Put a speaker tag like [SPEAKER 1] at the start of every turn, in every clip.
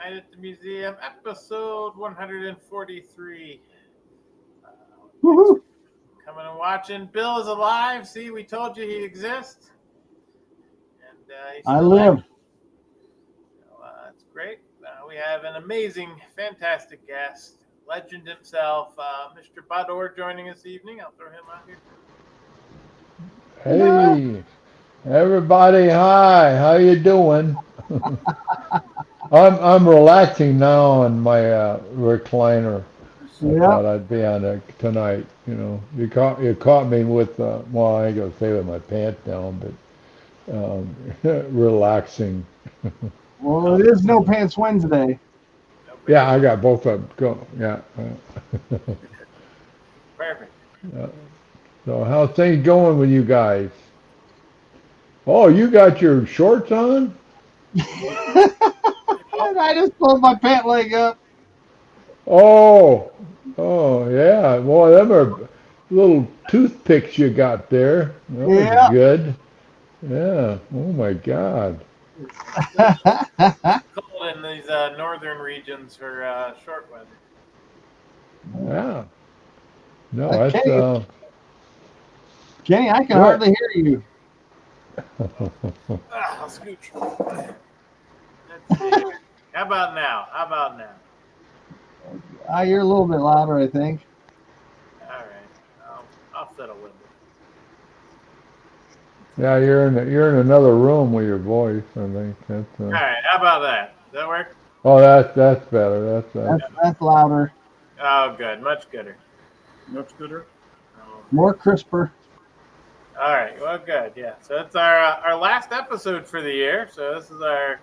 [SPEAKER 1] Nite at the Museum, episode 143. Thanks
[SPEAKER 2] Woohoo!
[SPEAKER 1] for coming and watching. Bill is alive. See, we told you he exists. And he's
[SPEAKER 2] I
[SPEAKER 1] still
[SPEAKER 2] live.
[SPEAKER 1] active. So, that's great. We have an amazing, fantastic guest, legend himself, Mr. Bud Orr, joining us this evening. I'll throw him out here.
[SPEAKER 3] Hey, everybody! Hi, how you doing? I'm relaxing now in my recliner. I
[SPEAKER 2] Yep.
[SPEAKER 3] thought I'd be on it tonight. You caught me with well, I ain't gonna say with my pants down, but relaxing.
[SPEAKER 2] Well, it is No Pants Wednesday.
[SPEAKER 1] No big
[SPEAKER 3] Yeah, I
[SPEAKER 1] deal.
[SPEAKER 3] got both of them. Go. Yeah.
[SPEAKER 1] Perfect.
[SPEAKER 3] Uh, so how's things going with you guys? Oh, you got your shorts on?
[SPEAKER 2] And I just pulled my pant leg up.
[SPEAKER 3] Oh, oh yeah. Boy, them are little toothpicks you got there. That was
[SPEAKER 2] Yeah.
[SPEAKER 3] good. Yeah. Oh my God.
[SPEAKER 1] Still cold in these northern regions for short weather.
[SPEAKER 3] Yeah. No, that's
[SPEAKER 2] Kenny, Kenny, I can
[SPEAKER 3] what?
[SPEAKER 2] hardly hear you.
[SPEAKER 1] I'll scooch. Let's see. How about now?
[SPEAKER 2] You're a little bit louder, I think.
[SPEAKER 1] All right. I'll settle with it.
[SPEAKER 3] Yeah, you're in another room with your voice. I think that's.
[SPEAKER 1] All right. How about that? Does that work?
[SPEAKER 3] Oh, that's better.
[SPEAKER 2] That's louder,
[SPEAKER 1] Oh, good. Much gooder. Much gooder. Oh.
[SPEAKER 2] more crisper.
[SPEAKER 1] All right. Well, good. Yeah. So it's our last episode for the year. So this is our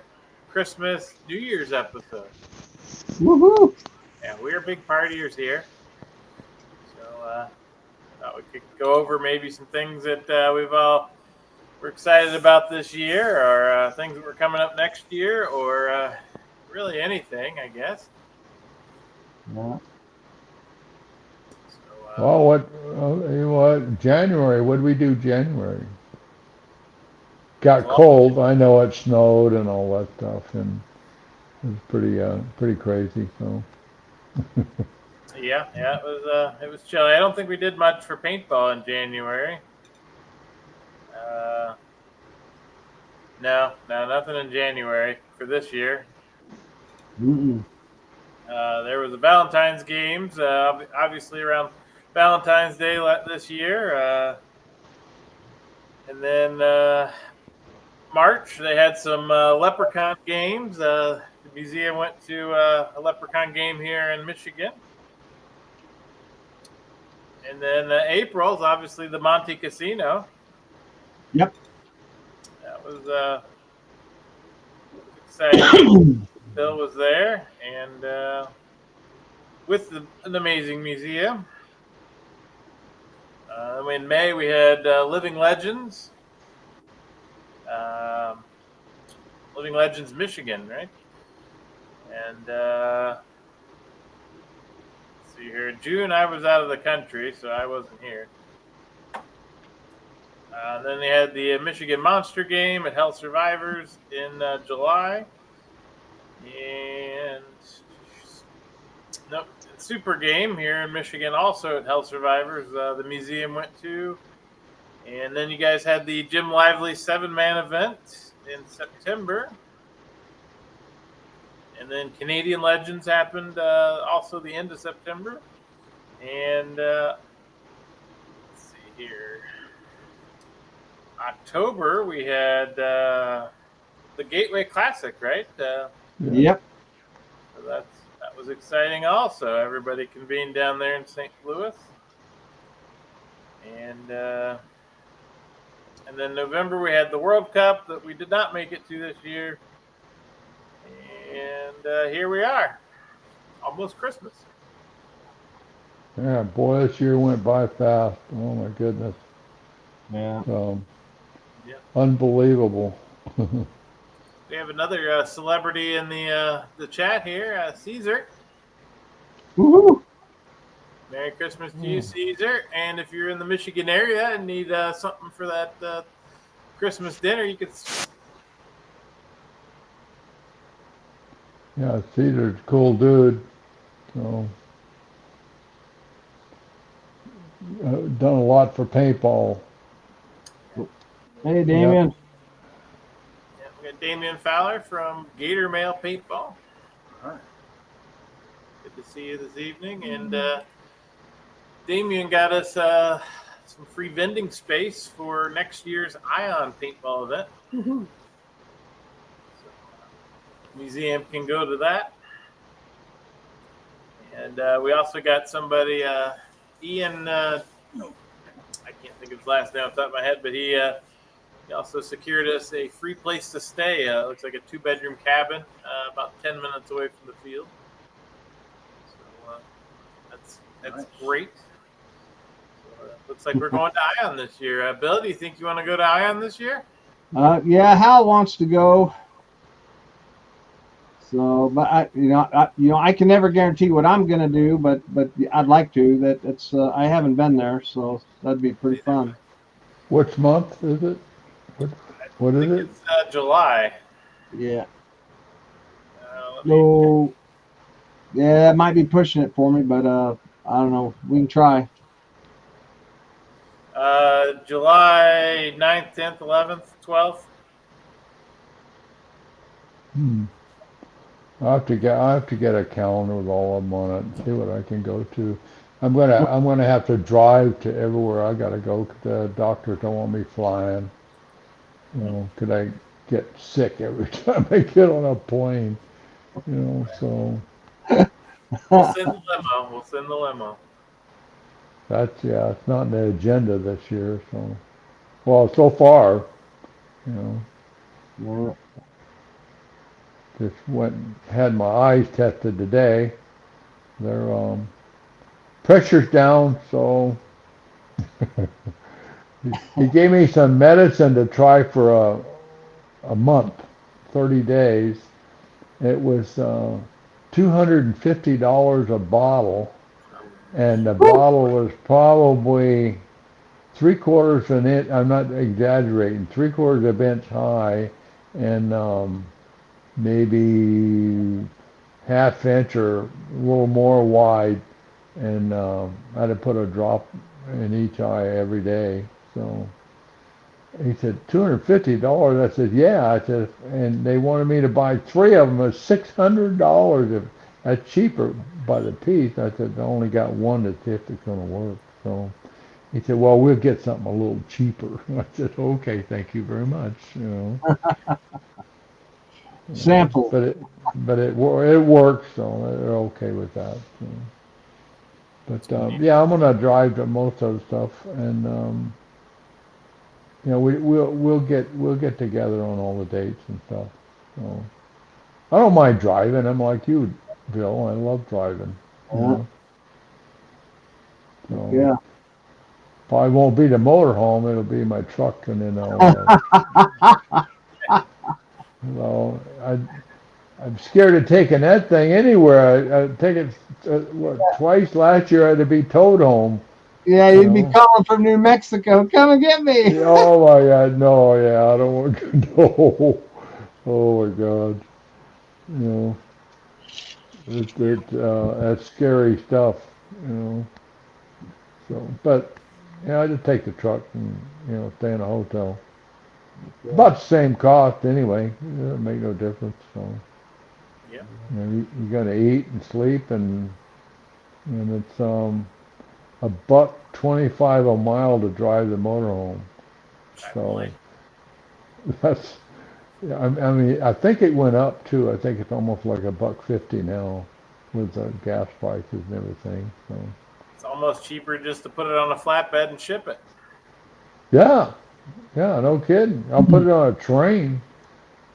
[SPEAKER 1] Christmas New Year's episode.
[SPEAKER 2] Woohoo!
[SPEAKER 1] Yeah, we're big partiers here. So thought we could go over maybe some things that we're excited about this year, or things that were coming up next year, or really anything, I guess.
[SPEAKER 2] Yeah.
[SPEAKER 1] So,
[SPEAKER 3] Well, what January? What did we do January? Got
[SPEAKER 1] well,
[SPEAKER 3] cold. I know it snowed and all that stuff, and it was pretty crazy. So.
[SPEAKER 1] yeah, it was chilly. I don't think we did much for paintball in January. No, nothing in January for this year.
[SPEAKER 2] Mm-mm.
[SPEAKER 1] There was a Valentine's games, obviously around Valentine's Day this year, and then March they had some Leprechaun games. The museum went to a Leprechaun game here in Michigan, and then April is obviously the Monte Casino.
[SPEAKER 2] Yep.
[SPEAKER 1] That was exciting. Bill was there, and with an amazing museum. In May, we had Living Legends. Living Legends Michigan, right? And let's see here. In June, I was out of the country, so I wasn't here. Then they had the Michigan Monster Game at Health Survivors in July. And nope, Super Game here in Michigan, also at Health Survivors. The museum went to, and then you guys had the Jim Lively 7-man event in September, and then Canadian Legends happened also the end of September, and let's see here, October we had the Gateway Classic, right?
[SPEAKER 2] Yep.
[SPEAKER 1] So that was exciting also. Everybody convened down there in St. Louis. And then November we had the World Cup that we did not make it to this year. And here we are. Almost Christmas.
[SPEAKER 3] Yeah, boy, this year went by fast. Oh my goodness.
[SPEAKER 2] Yeah.
[SPEAKER 1] Yeah.
[SPEAKER 3] Unbelievable.
[SPEAKER 1] We have another celebrity in the chat here, Caesar.
[SPEAKER 2] Woohoo!
[SPEAKER 1] Merry Christmas to you, Caesar. And if you're in the Michigan area and need something for that Christmas dinner, you could
[SPEAKER 3] Yeah, Cedar's a cool dude. So, done a lot for paintball.
[SPEAKER 2] Hey, Damien.
[SPEAKER 1] Yeah, we got Damian Fowler from Gator Mail Paintball.
[SPEAKER 4] All right.
[SPEAKER 1] Good to see you this evening. And Damien got us some free vending space for next year's Ion Paintball event.
[SPEAKER 4] Woohoo.
[SPEAKER 1] So, museum can go to that. And we also got somebody, Ian, I can't think of his last name off the top of my head, but he also secured us a free place to stay. Looks like a 2-bedroom cabin about 10 minutes away from the field. So that's
[SPEAKER 4] Nice.
[SPEAKER 1] great. So, looks like we're going to Ion this year. Bill, do you think you want to go to Ion this year?
[SPEAKER 2] Yeah, Hal wants to go. So, but I can never guarantee what I'm gonna do, but I'd like to. That's I haven't been there, so that'd be pretty fun.
[SPEAKER 3] Which month is it? What
[SPEAKER 1] I
[SPEAKER 3] is
[SPEAKER 1] think
[SPEAKER 3] it?
[SPEAKER 1] it's July.
[SPEAKER 2] Yeah.
[SPEAKER 1] Let me-
[SPEAKER 2] So, yeah, it might be pushing it for me, but I don't know. We can try.
[SPEAKER 1] July 9th, 10th, 11th, 12th.
[SPEAKER 3] I have to get a calendar with all of them on it and see what I can go to. I'm gonna have to drive to everywhere I gotta go 'cause the doctors don't want me flying. You know, 'cause I get sick every time I get on a plane. You know, so
[SPEAKER 1] We'll send the limo. We'll send the limo.
[SPEAKER 3] it's not in the agenda this year. So, well, so far, you know,
[SPEAKER 2] Well,
[SPEAKER 3] just went and had my eyes tested today. Their pressure's down, so he gave me some medicine to try for a month, 30 days. It was $250 a bottle, and the bottle was probably 3/4 of an inch. I'm not exaggerating. 3/4 of an inch high, and maybe half inch or a little more wide, and I had to put a drop in each eye every day. So he said, $250. I said, yeah. I said, and they wanted me to buy 3 of them at $600. That's cheaper by the piece. I said, I only got one to see if it's going to work. So he said, well, we'll get something a little cheaper. I said, okay, thank you very much. You know.
[SPEAKER 2] sample.
[SPEAKER 3] But it works, so they're okay with that. So. But yeah, I'm gonna drive to most of the stuff, and you know, we'll get together on all the dates and stuff. So I don't mind driving. I'm like you, Bill. I love driving. You know? So
[SPEAKER 2] Yeah.
[SPEAKER 3] probably won't be the motorhome. It'll be my truck, and then well, I'm scared of taking that thing anywhere. I take it twice last year. I had to be towed home.
[SPEAKER 2] Yeah, you'd be calling from New Mexico. Come and get me.
[SPEAKER 3] Oh my God, no, yeah, I don't want to no. Oh my God, you know, that's scary stuff, you know. So, but yeah, I just take the truck and stay in a hotel. About the same cost anyway. It doesn't make no difference. So,
[SPEAKER 1] Yeah.
[SPEAKER 3] you got to eat and sleep, and it's $1.25 a mile to drive the motorhome. So that's. Yeah, I mean, I think it went up too. I think it's almost like $1.50 now with the gas prices and everything. So
[SPEAKER 1] It's almost cheaper just to put it on a flatbed and ship it.
[SPEAKER 3] yeah, no kidding. I'll put it on a train.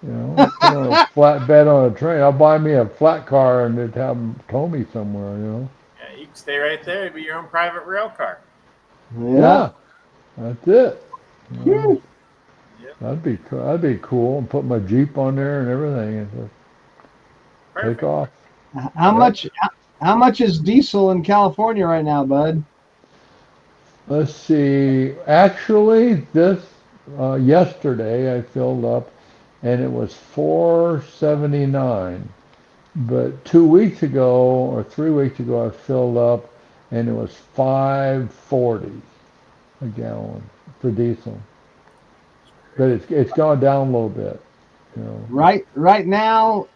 [SPEAKER 3] Put it on a flatbed on a train. I'll buy me a flat car and then have them tow me somewhere.
[SPEAKER 1] Yeah, you can stay right there. It'd be your own private rail car.
[SPEAKER 3] Yeah, that's it.
[SPEAKER 1] Yep.
[SPEAKER 3] That'd be cool. And put my Jeep on there and everything, and just
[SPEAKER 1] Perfect.
[SPEAKER 3] take off.
[SPEAKER 2] How much is diesel in California right now, bud?
[SPEAKER 3] Let's see. Actually, yesterday I filled up, and it was $4.79. But 2 weeks ago or 3 weeks ago, I filled up, and it was 5.40 a gallon for diesel. But it's gone down a little bit, you know.
[SPEAKER 2] Right now,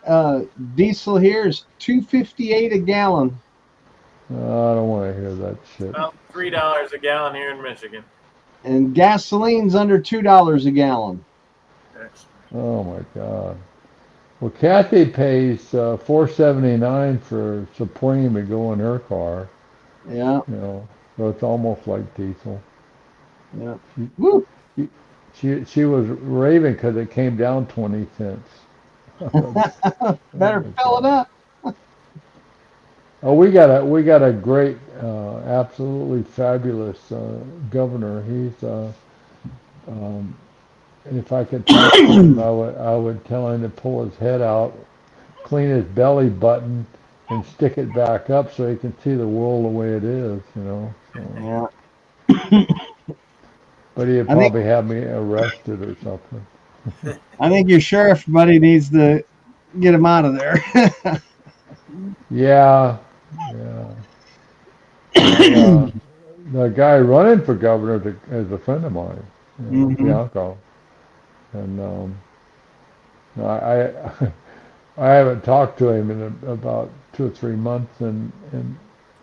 [SPEAKER 2] diesel here is $2.58 a gallon,
[SPEAKER 3] I don't want to hear that shit.
[SPEAKER 1] About $3 a gallon here in Michigan.
[SPEAKER 2] and gasoline's under $2 a gallon.
[SPEAKER 1] Excellent.
[SPEAKER 3] Oh my God. Well, Kathy pays $4.79 for Supreme to go in her car,
[SPEAKER 2] Yeah,
[SPEAKER 3] you know. So it's almost like diesel.
[SPEAKER 2] yeah.
[SPEAKER 3] She
[SPEAKER 2] Woo!
[SPEAKER 3] she was raving because it came down 20 cents.
[SPEAKER 2] Better fill it up.
[SPEAKER 3] Oh, we got a great, absolutely fabulous governor. He's um, if I could talk to him, I would tell him to pull his head out, clean his belly button, and stick it back up so he can see the world the way it is, you know. So,
[SPEAKER 2] Yeah.
[SPEAKER 3] but he'd
[SPEAKER 2] I think
[SPEAKER 3] probably have me arrested or something.
[SPEAKER 2] I think your sheriff buddy needs to get him out of there.
[SPEAKER 3] Yeah, yeah. My the guy running for governor is a friend of mine, you know,
[SPEAKER 2] Hmm.
[SPEAKER 3] Bianco, and I I haven't talked to him in about 2 or 3 months, and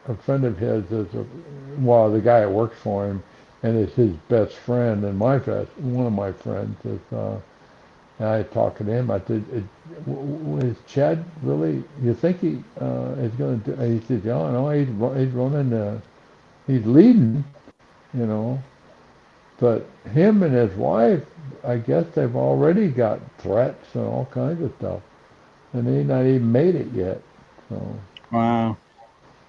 [SPEAKER 3] a friend of his is the guy that works for him, and is his best friend, and one of my friends is. And I talked to him. I said, "Is Chad really? You think he is going to do?" He said, "Yeah, no, he's running. He's leading, you know." But him and his wife, I guess they've already got threats and all kinds of stuff, and they not even made it yet. So
[SPEAKER 2] Wow.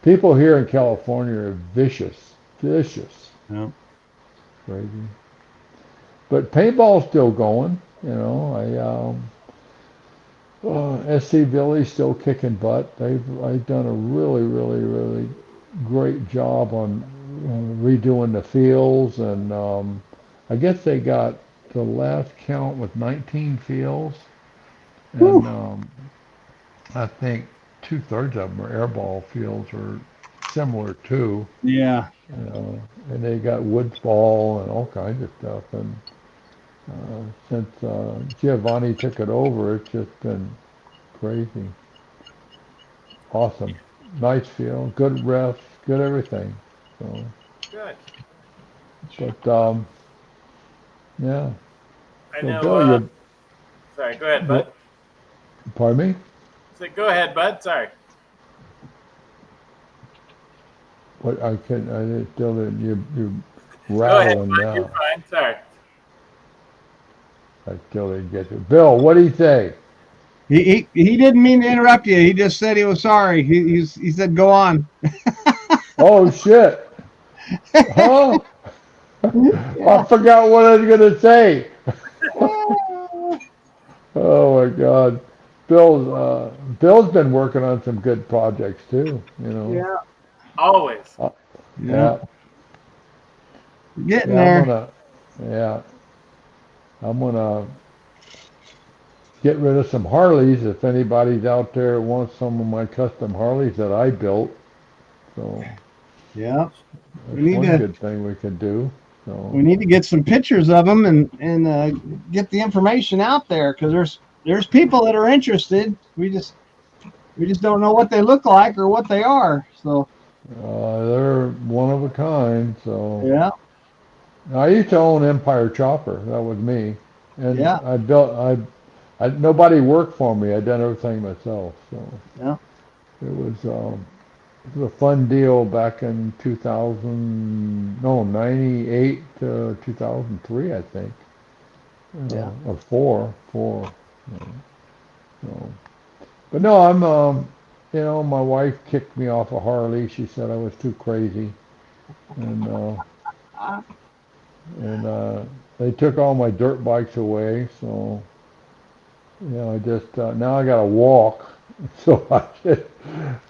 [SPEAKER 3] people here in California are vicious, vicious,
[SPEAKER 2] Yeah.
[SPEAKER 3] crazy. But paintball's still going. You know, SC Billy's still kicking butt. They've done a really, really, really great job on redoing the fields, and I guess they got the last count with 19 fields, and
[SPEAKER 2] Whew.
[SPEAKER 3] I think two-thirds of them are airball fields or similar to,
[SPEAKER 2] Yeah.
[SPEAKER 3] you know, and they got woods ball and all kinds of stuff. And since Giovanni took it over, it's just been crazy. Awesome. Nice field, good refs, good everything. So,
[SPEAKER 1] Good.
[SPEAKER 3] but yeah.
[SPEAKER 1] I
[SPEAKER 3] So
[SPEAKER 1] know.
[SPEAKER 3] Bill, you,
[SPEAKER 1] Sorry. Go ahead, bud.
[SPEAKER 3] what, pardon me?
[SPEAKER 1] Go ahead, bud. Sorry.
[SPEAKER 3] What I still didn't. You
[SPEAKER 1] Go ahead,
[SPEAKER 3] rattling
[SPEAKER 1] bud. You're
[SPEAKER 3] now.
[SPEAKER 1] fine. Sorry.
[SPEAKER 3] I still didn't get you. Bill, what do you say?
[SPEAKER 2] He didn't mean to interrupt you. He just said he was sorry. He said go on.
[SPEAKER 3] Oh shit! Huh? I
[SPEAKER 2] Yeah.
[SPEAKER 3] forgot what I was gonna say. Oh my God. Bill's been working on some good projects too. You know.
[SPEAKER 2] Yeah.
[SPEAKER 1] Always.
[SPEAKER 3] Uh,
[SPEAKER 2] Yeah.
[SPEAKER 3] yeah.
[SPEAKER 2] Getting
[SPEAKER 3] Yeah.
[SPEAKER 2] there.
[SPEAKER 3] Yeah. I'm gonna get rid of some Harleys if anybody's out there that wants some of my custom Harleys that I built. So
[SPEAKER 2] Yeah. We
[SPEAKER 3] that's
[SPEAKER 2] need
[SPEAKER 3] one
[SPEAKER 2] to
[SPEAKER 3] good thing we can do. So
[SPEAKER 2] we need to get some pictures of them and get the information out there because there's people that are interested. We just don't know what they look like or what they are. So
[SPEAKER 3] they're one of a kind. So
[SPEAKER 2] yeah,
[SPEAKER 3] I used to own Empire Chopper. That was me, and
[SPEAKER 2] yeah,
[SPEAKER 3] nobody worked for me. I done everything myself. So
[SPEAKER 2] yeah,
[SPEAKER 3] it was it was a fun deal back in 2000, no, 98 to 2003, I think,
[SPEAKER 2] yeah.
[SPEAKER 3] or four. You know, so. But no, my wife kicked me off a Harley. She said I was too crazy, and and they took all my dirt bikes away. So I just now I got to walk. So I said,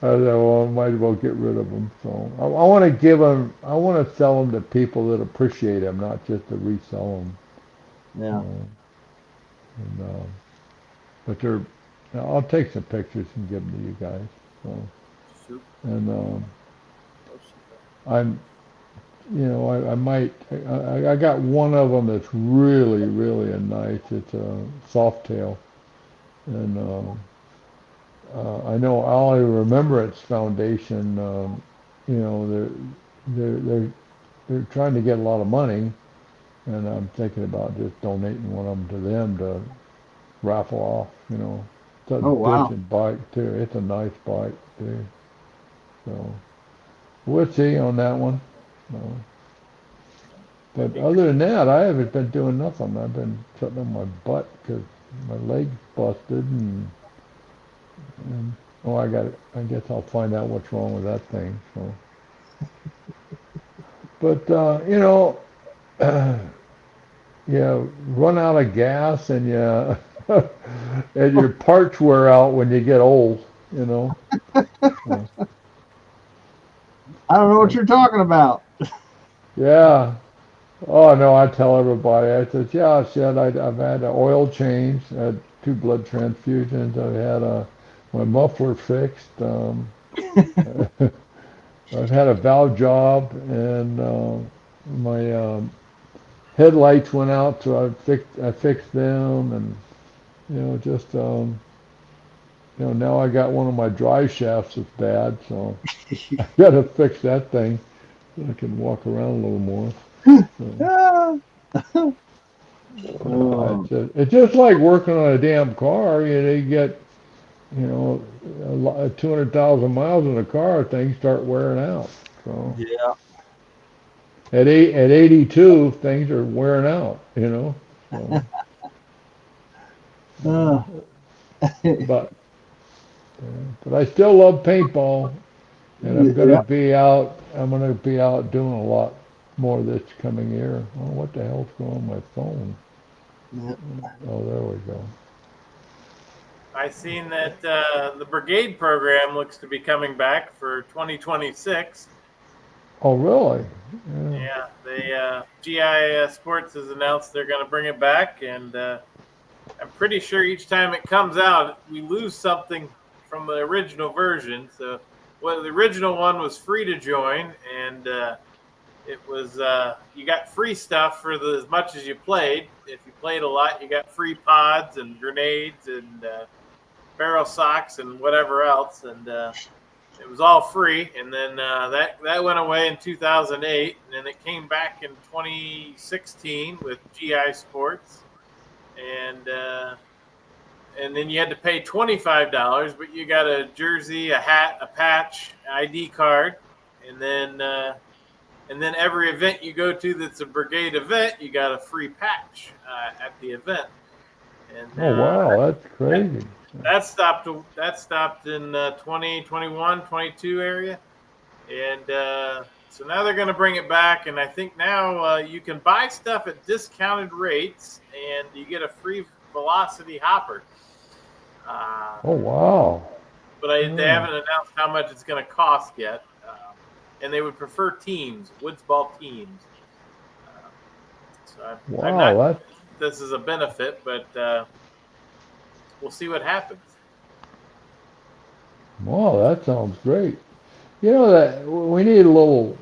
[SPEAKER 3] well, I might as well get rid of them. So I want to give them, I want to sell them to people that appreciate them, not just to resell them.
[SPEAKER 2] Yeah.
[SPEAKER 3] And, but they're I'll take some pictures and give them to you guys. So,
[SPEAKER 1] Soup.
[SPEAKER 3] and
[SPEAKER 1] Oh,
[SPEAKER 3] I'm, I might. I got one of them that's really, really a nice. It's a soft tail, and I know Ollie Remembrance Foundation. They're trying to get a lot of money, and I'm thinking about just donating one of them to them to raffle off. It's a
[SPEAKER 2] Oh, wow.
[SPEAKER 3] decent bike too. It's a nice bike too. So we'll see on that one. So, but other than that, I haven't been doing nothing. I've been sitting on my butt because my leg's busted, and oh, I got it. I guess I'll find out what's wrong with that thing. So, but run out of gas and and your parts wear out when you get old. So,
[SPEAKER 2] I don't know what you're talking about.
[SPEAKER 3] yeah. Oh no, I tell everybody. I said, yeah, I said I've had an oil change, I had 2 blood transfusions, I've had my muffler fixed, I've had a valve job, and my headlights went out, so I fixed them, and just now I got one of my drive shafts that's bad, so I got to fix that thing so I can walk around a little more. So.
[SPEAKER 2] Ah.
[SPEAKER 3] It's just like working on a damn car. You get, 200,000 miles in a car, things start wearing out. So
[SPEAKER 2] Yeah.
[SPEAKER 3] at 82, things are wearing out. So,
[SPEAKER 2] Uh,
[SPEAKER 3] but but I still love paintball, and I'm gonna
[SPEAKER 2] yeah.
[SPEAKER 3] be out. I'm gonna be out doing a lot more this coming year. Oh, what the hell's going on with my phone?
[SPEAKER 2] Yeah.
[SPEAKER 3] Oh, there we go.
[SPEAKER 1] I seen that the brigade program looks to be coming back for 2026.
[SPEAKER 3] Oh, really? Yeah.
[SPEAKER 1] Yeah, GI Sports has announced they're going to bring it back, and I'm pretty sure each time it comes out, we lose something from the original version. So, the original one was free to join, and it was you got free stuff for as much as you played. If you played a lot, you got free pods and grenades and barrel socks and whatever else, and it was all free. And then that went away in 2008, and then it came back in 2016 with GI Sports, and then you had to pay $25, but you got a jersey, a hat, a patch, ID card, and then every event you go to that's a brigade event, you got a free patch at the event. And
[SPEAKER 3] Oh, wow, that's crazy.
[SPEAKER 1] that stopped in 2021, 22 area, and so now they're going to bring it back. And I think now you can buy stuff at discounted rates, and you get a free velocity hopper.
[SPEAKER 3] Oh, wow.
[SPEAKER 1] But they haven't announced how much it's going to cost yet. And they would prefer teams, woods ball teams. So I'm
[SPEAKER 3] Wow,
[SPEAKER 1] not. This is a benefit, but we'll see what happens.
[SPEAKER 3] that sounds great. That we need a little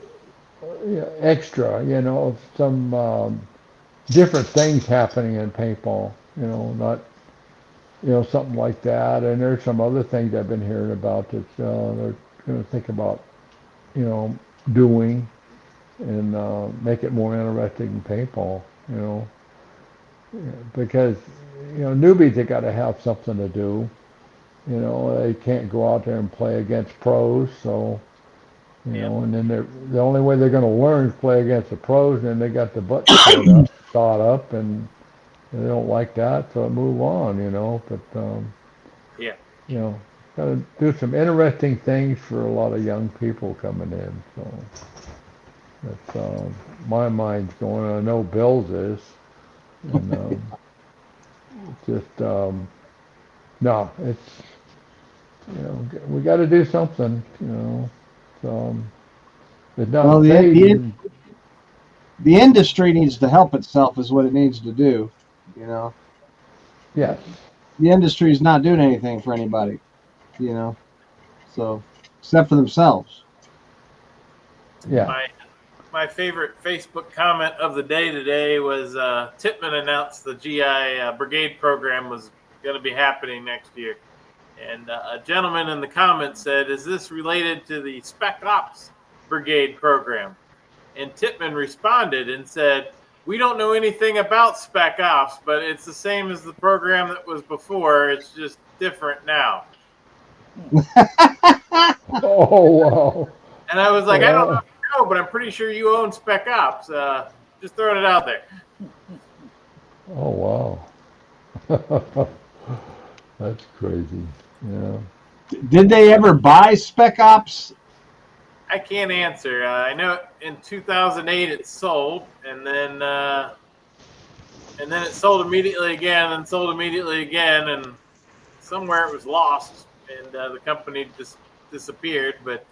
[SPEAKER 3] extra, some different things happening in paintball, not, something like that. And there's some other things I've been hearing about that they're going to think about, doing and make it more interesting in paintball, because, newbies, they got to have something to do. They can't go out there and play against pros, so, and then the only way they're going to learn is play against the pros, and then they got the butt shot up, and they don't like that, so move on, but, got to do some interesting things for a lot of young people coming in, so that's, my mind's going, I know Bill's is, and, it's just, no, it's, we got to do something, there's not
[SPEAKER 2] Well,
[SPEAKER 3] fading.
[SPEAKER 2] the industry needs to help itself, is what it needs to do.
[SPEAKER 3] Yes,
[SPEAKER 2] the industry is not doing anything for anybody, you know. So except for themselves.
[SPEAKER 3] Yeah.
[SPEAKER 1] My favorite Facebook comment of the day today was Tippmann announced the GI Brigade program was going to be happening next year. And a gentleman in the comments said, "Is this related to the Spec Ops Brigade program?" And Tippmann responded and said, "We don't know anything about Spec Ops, but it's the same as the program that was before. It's just different now."
[SPEAKER 3] Oh, wow.
[SPEAKER 1] And I was like, "I don't know
[SPEAKER 3] Yeah.
[SPEAKER 1] if you know, but I'm pretty sure you own Spec Ops. Just throwing it out there."
[SPEAKER 3] Oh, wow. That's crazy. Yeah.
[SPEAKER 2] Did they ever buy Spec Ops?
[SPEAKER 1] I can't answer. I know in 2008 it sold, and then it sold immediately again, and sold immediately again, and somewhere it was lost, and the company just disappeared. But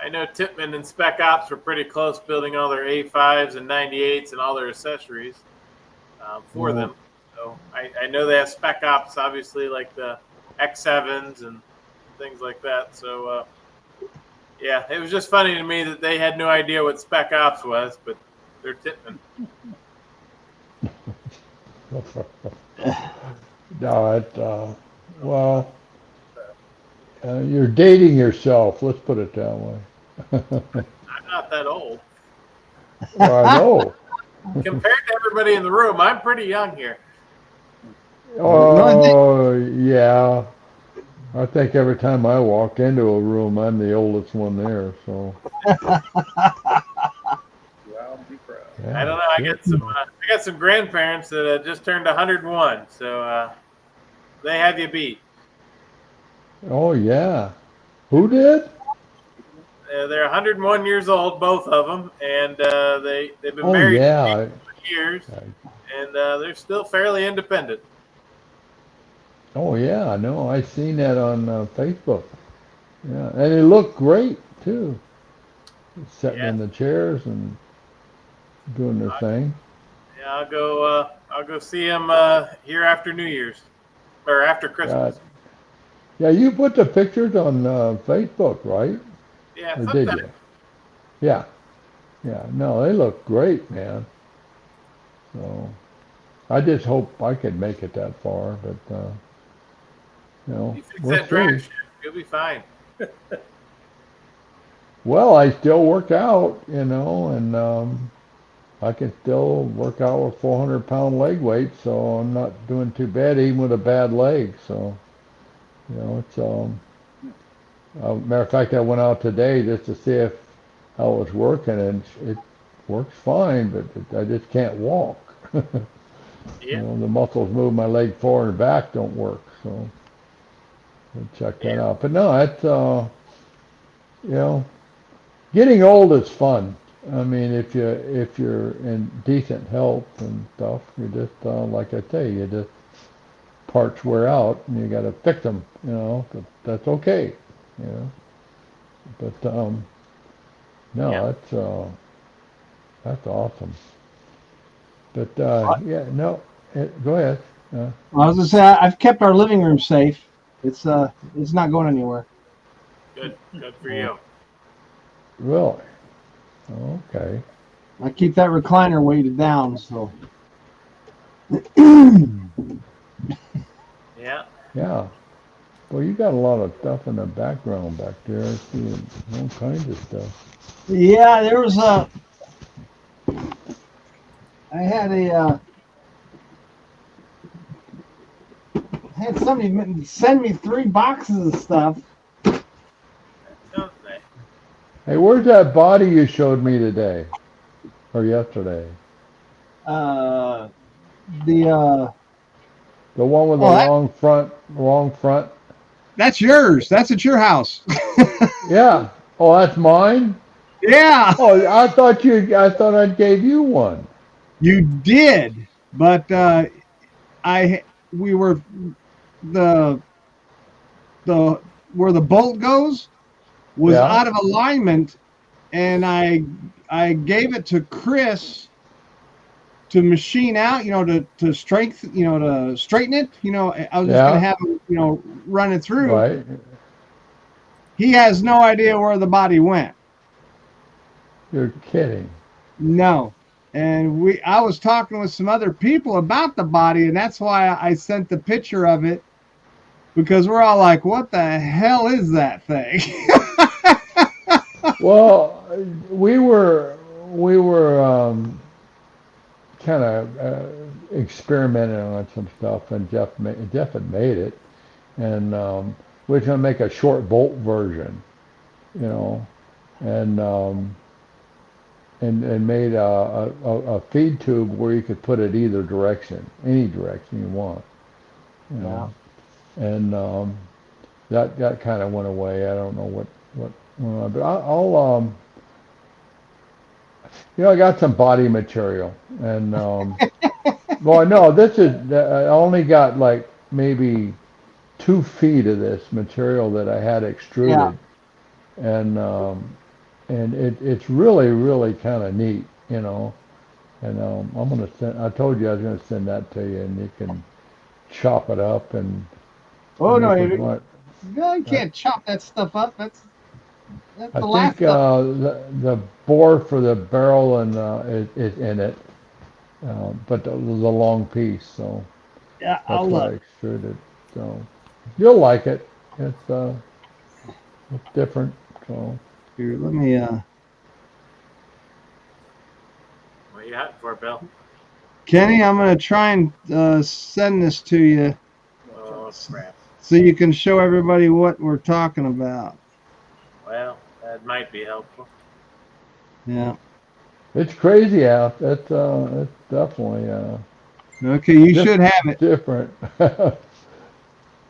[SPEAKER 1] I know Tippmann and Spec Ops were pretty close, building all their A5s and 98s and all their accessories for them. So I know they have Spec Ops, obviously, like the X7s and things like that. So yeah, it was just funny to me that they had no idea what Spec Ops was, but they're Tippmann.
[SPEAKER 3] No, well, you're dating yourself. Let's put it that way.
[SPEAKER 1] I'm not that old.
[SPEAKER 3] Well, I know.
[SPEAKER 1] Compared to everybody in the room, I'm pretty young here.
[SPEAKER 3] Oh, yeah. I think every time I walk into a room, I'm the oldest one there. So. Yeah,
[SPEAKER 1] I don't know. I got some grandparents that just turned 101, so they have you beat.
[SPEAKER 3] Oh, yeah. Who did?
[SPEAKER 1] They're 101 years old, both of them, and they've been
[SPEAKER 3] Oh,
[SPEAKER 1] married
[SPEAKER 3] yeah.
[SPEAKER 1] for years, and they're still fairly independent.
[SPEAKER 3] Oh, yeah. No, I seen that on Facebook. Yeah, and they look great too. Sitting
[SPEAKER 1] Yeah.
[SPEAKER 3] in the chairs and doing their thing.
[SPEAKER 1] Yeah, I'll go see them here after New Year's or after Christmas.
[SPEAKER 3] Yeah, you put the pictures on Facebook, right?
[SPEAKER 1] Yeah,
[SPEAKER 3] Or did
[SPEAKER 1] sometimes.
[SPEAKER 3] you? Yeah. Yeah. No, they look great, man. So I just hope I could make it that far, but
[SPEAKER 1] You fix
[SPEAKER 3] we'll
[SPEAKER 1] that drive
[SPEAKER 3] see.
[SPEAKER 1] shaft, you'll be fine.
[SPEAKER 3] Well, I still work out, and I can still work out with 400-pound leg weight, so I'm not doing too bad even with a bad leg. So, it's matter of fact, I went out today just to see if how it was working, and it works fine, but I just can't walk.
[SPEAKER 1] Yeah.
[SPEAKER 3] The muscles move my leg forward and back don't work, so we'll check that out. But no, it's getting old is fun. I mean, if you're in decent health and stuff, you just like I say, you just parts wear out and you got to fix them. But that's okay. You know, but no, that's awesome. But yeah, no, go ahead.
[SPEAKER 2] I was gonna say I've kept our living room safe. It's not going anywhere.
[SPEAKER 1] Good for you.
[SPEAKER 3] Really? Okay.
[SPEAKER 2] I keep that recliner weighted down, so.
[SPEAKER 1] Yeah.
[SPEAKER 3] Yeah. Well, you got a lot of stuff in the background back there. I see all kinds of stuff.
[SPEAKER 2] Yeah, there was I had somebody send me 3 boxes of stuff.
[SPEAKER 1] Sounds nice.
[SPEAKER 3] Hey, where's that body you showed me today or yesterday?
[SPEAKER 2] The
[SPEAKER 3] one with the long front.
[SPEAKER 2] That's yours. That's at your house.
[SPEAKER 3] Yeah. Oh, that's mine.
[SPEAKER 2] Yeah.
[SPEAKER 3] Oh, I thought I gave you one.
[SPEAKER 2] You did, but we were the where the bolt goes was out of alignment, and I gave it to Chris to machine out, to straighten it. I was just gonna
[SPEAKER 3] Yeah,
[SPEAKER 2] have him, run it through.
[SPEAKER 3] right.
[SPEAKER 2] He has no idea where the body went.
[SPEAKER 3] You're kidding.
[SPEAKER 2] No. And I was talking with some other people about the body, and that's why I sent the picture of it, because we're all like, what the hell is that thing?
[SPEAKER 3] Well, we were kind of experimenting on some stuff, and Jeff had made it, and we're going to make a short bolt version, you know, and and made a feed tube where you could put it either direction, any direction you want, you
[SPEAKER 2] Yeah.
[SPEAKER 3] know, and that kind of went away. I don't know what went on, but I got some body material, and well, no, this is I only got like maybe 2 feet of this material that I had
[SPEAKER 2] Yeah.
[SPEAKER 3] extruded, and it's really kind of neat, you know. And I'm gonna send. I told you I was gonna send that to you, and you can chop it up and
[SPEAKER 2] Oh no,
[SPEAKER 3] make it what.
[SPEAKER 2] you
[SPEAKER 3] I,
[SPEAKER 2] can't chop that stuff up. That's
[SPEAKER 3] I
[SPEAKER 2] the
[SPEAKER 3] think
[SPEAKER 2] last stuff.
[SPEAKER 3] the bore for the barrel and is in it, but the long piece. So
[SPEAKER 2] Yeah,
[SPEAKER 3] that's
[SPEAKER 2] I'll
[SPEAKER 3] what I
[SPEAKER 2] look.
[SPEAKER 3] extruded. So you'll like it. It's different. So
[SPEAKER 2] Here, let me
[SPEAKER 1] What you hunting for, Bill?
[SPEAKER 2] Kenny, I'm gonna try and send this to you
[SPEAKER 1] Oh crap!
[SPEAKER 2] so you can show everybody what we're talking about.
[SPEAKER 1] Well, that might be helpful.
[SPEAKER 2] Yeah.
[SPEAKER 3] it's crazy out. It's definitely
[SPEAKER 2] Okay, you
[SPEAKER 3] just
[SPEAKER 2] should have it.
[SPEAKER 3] different.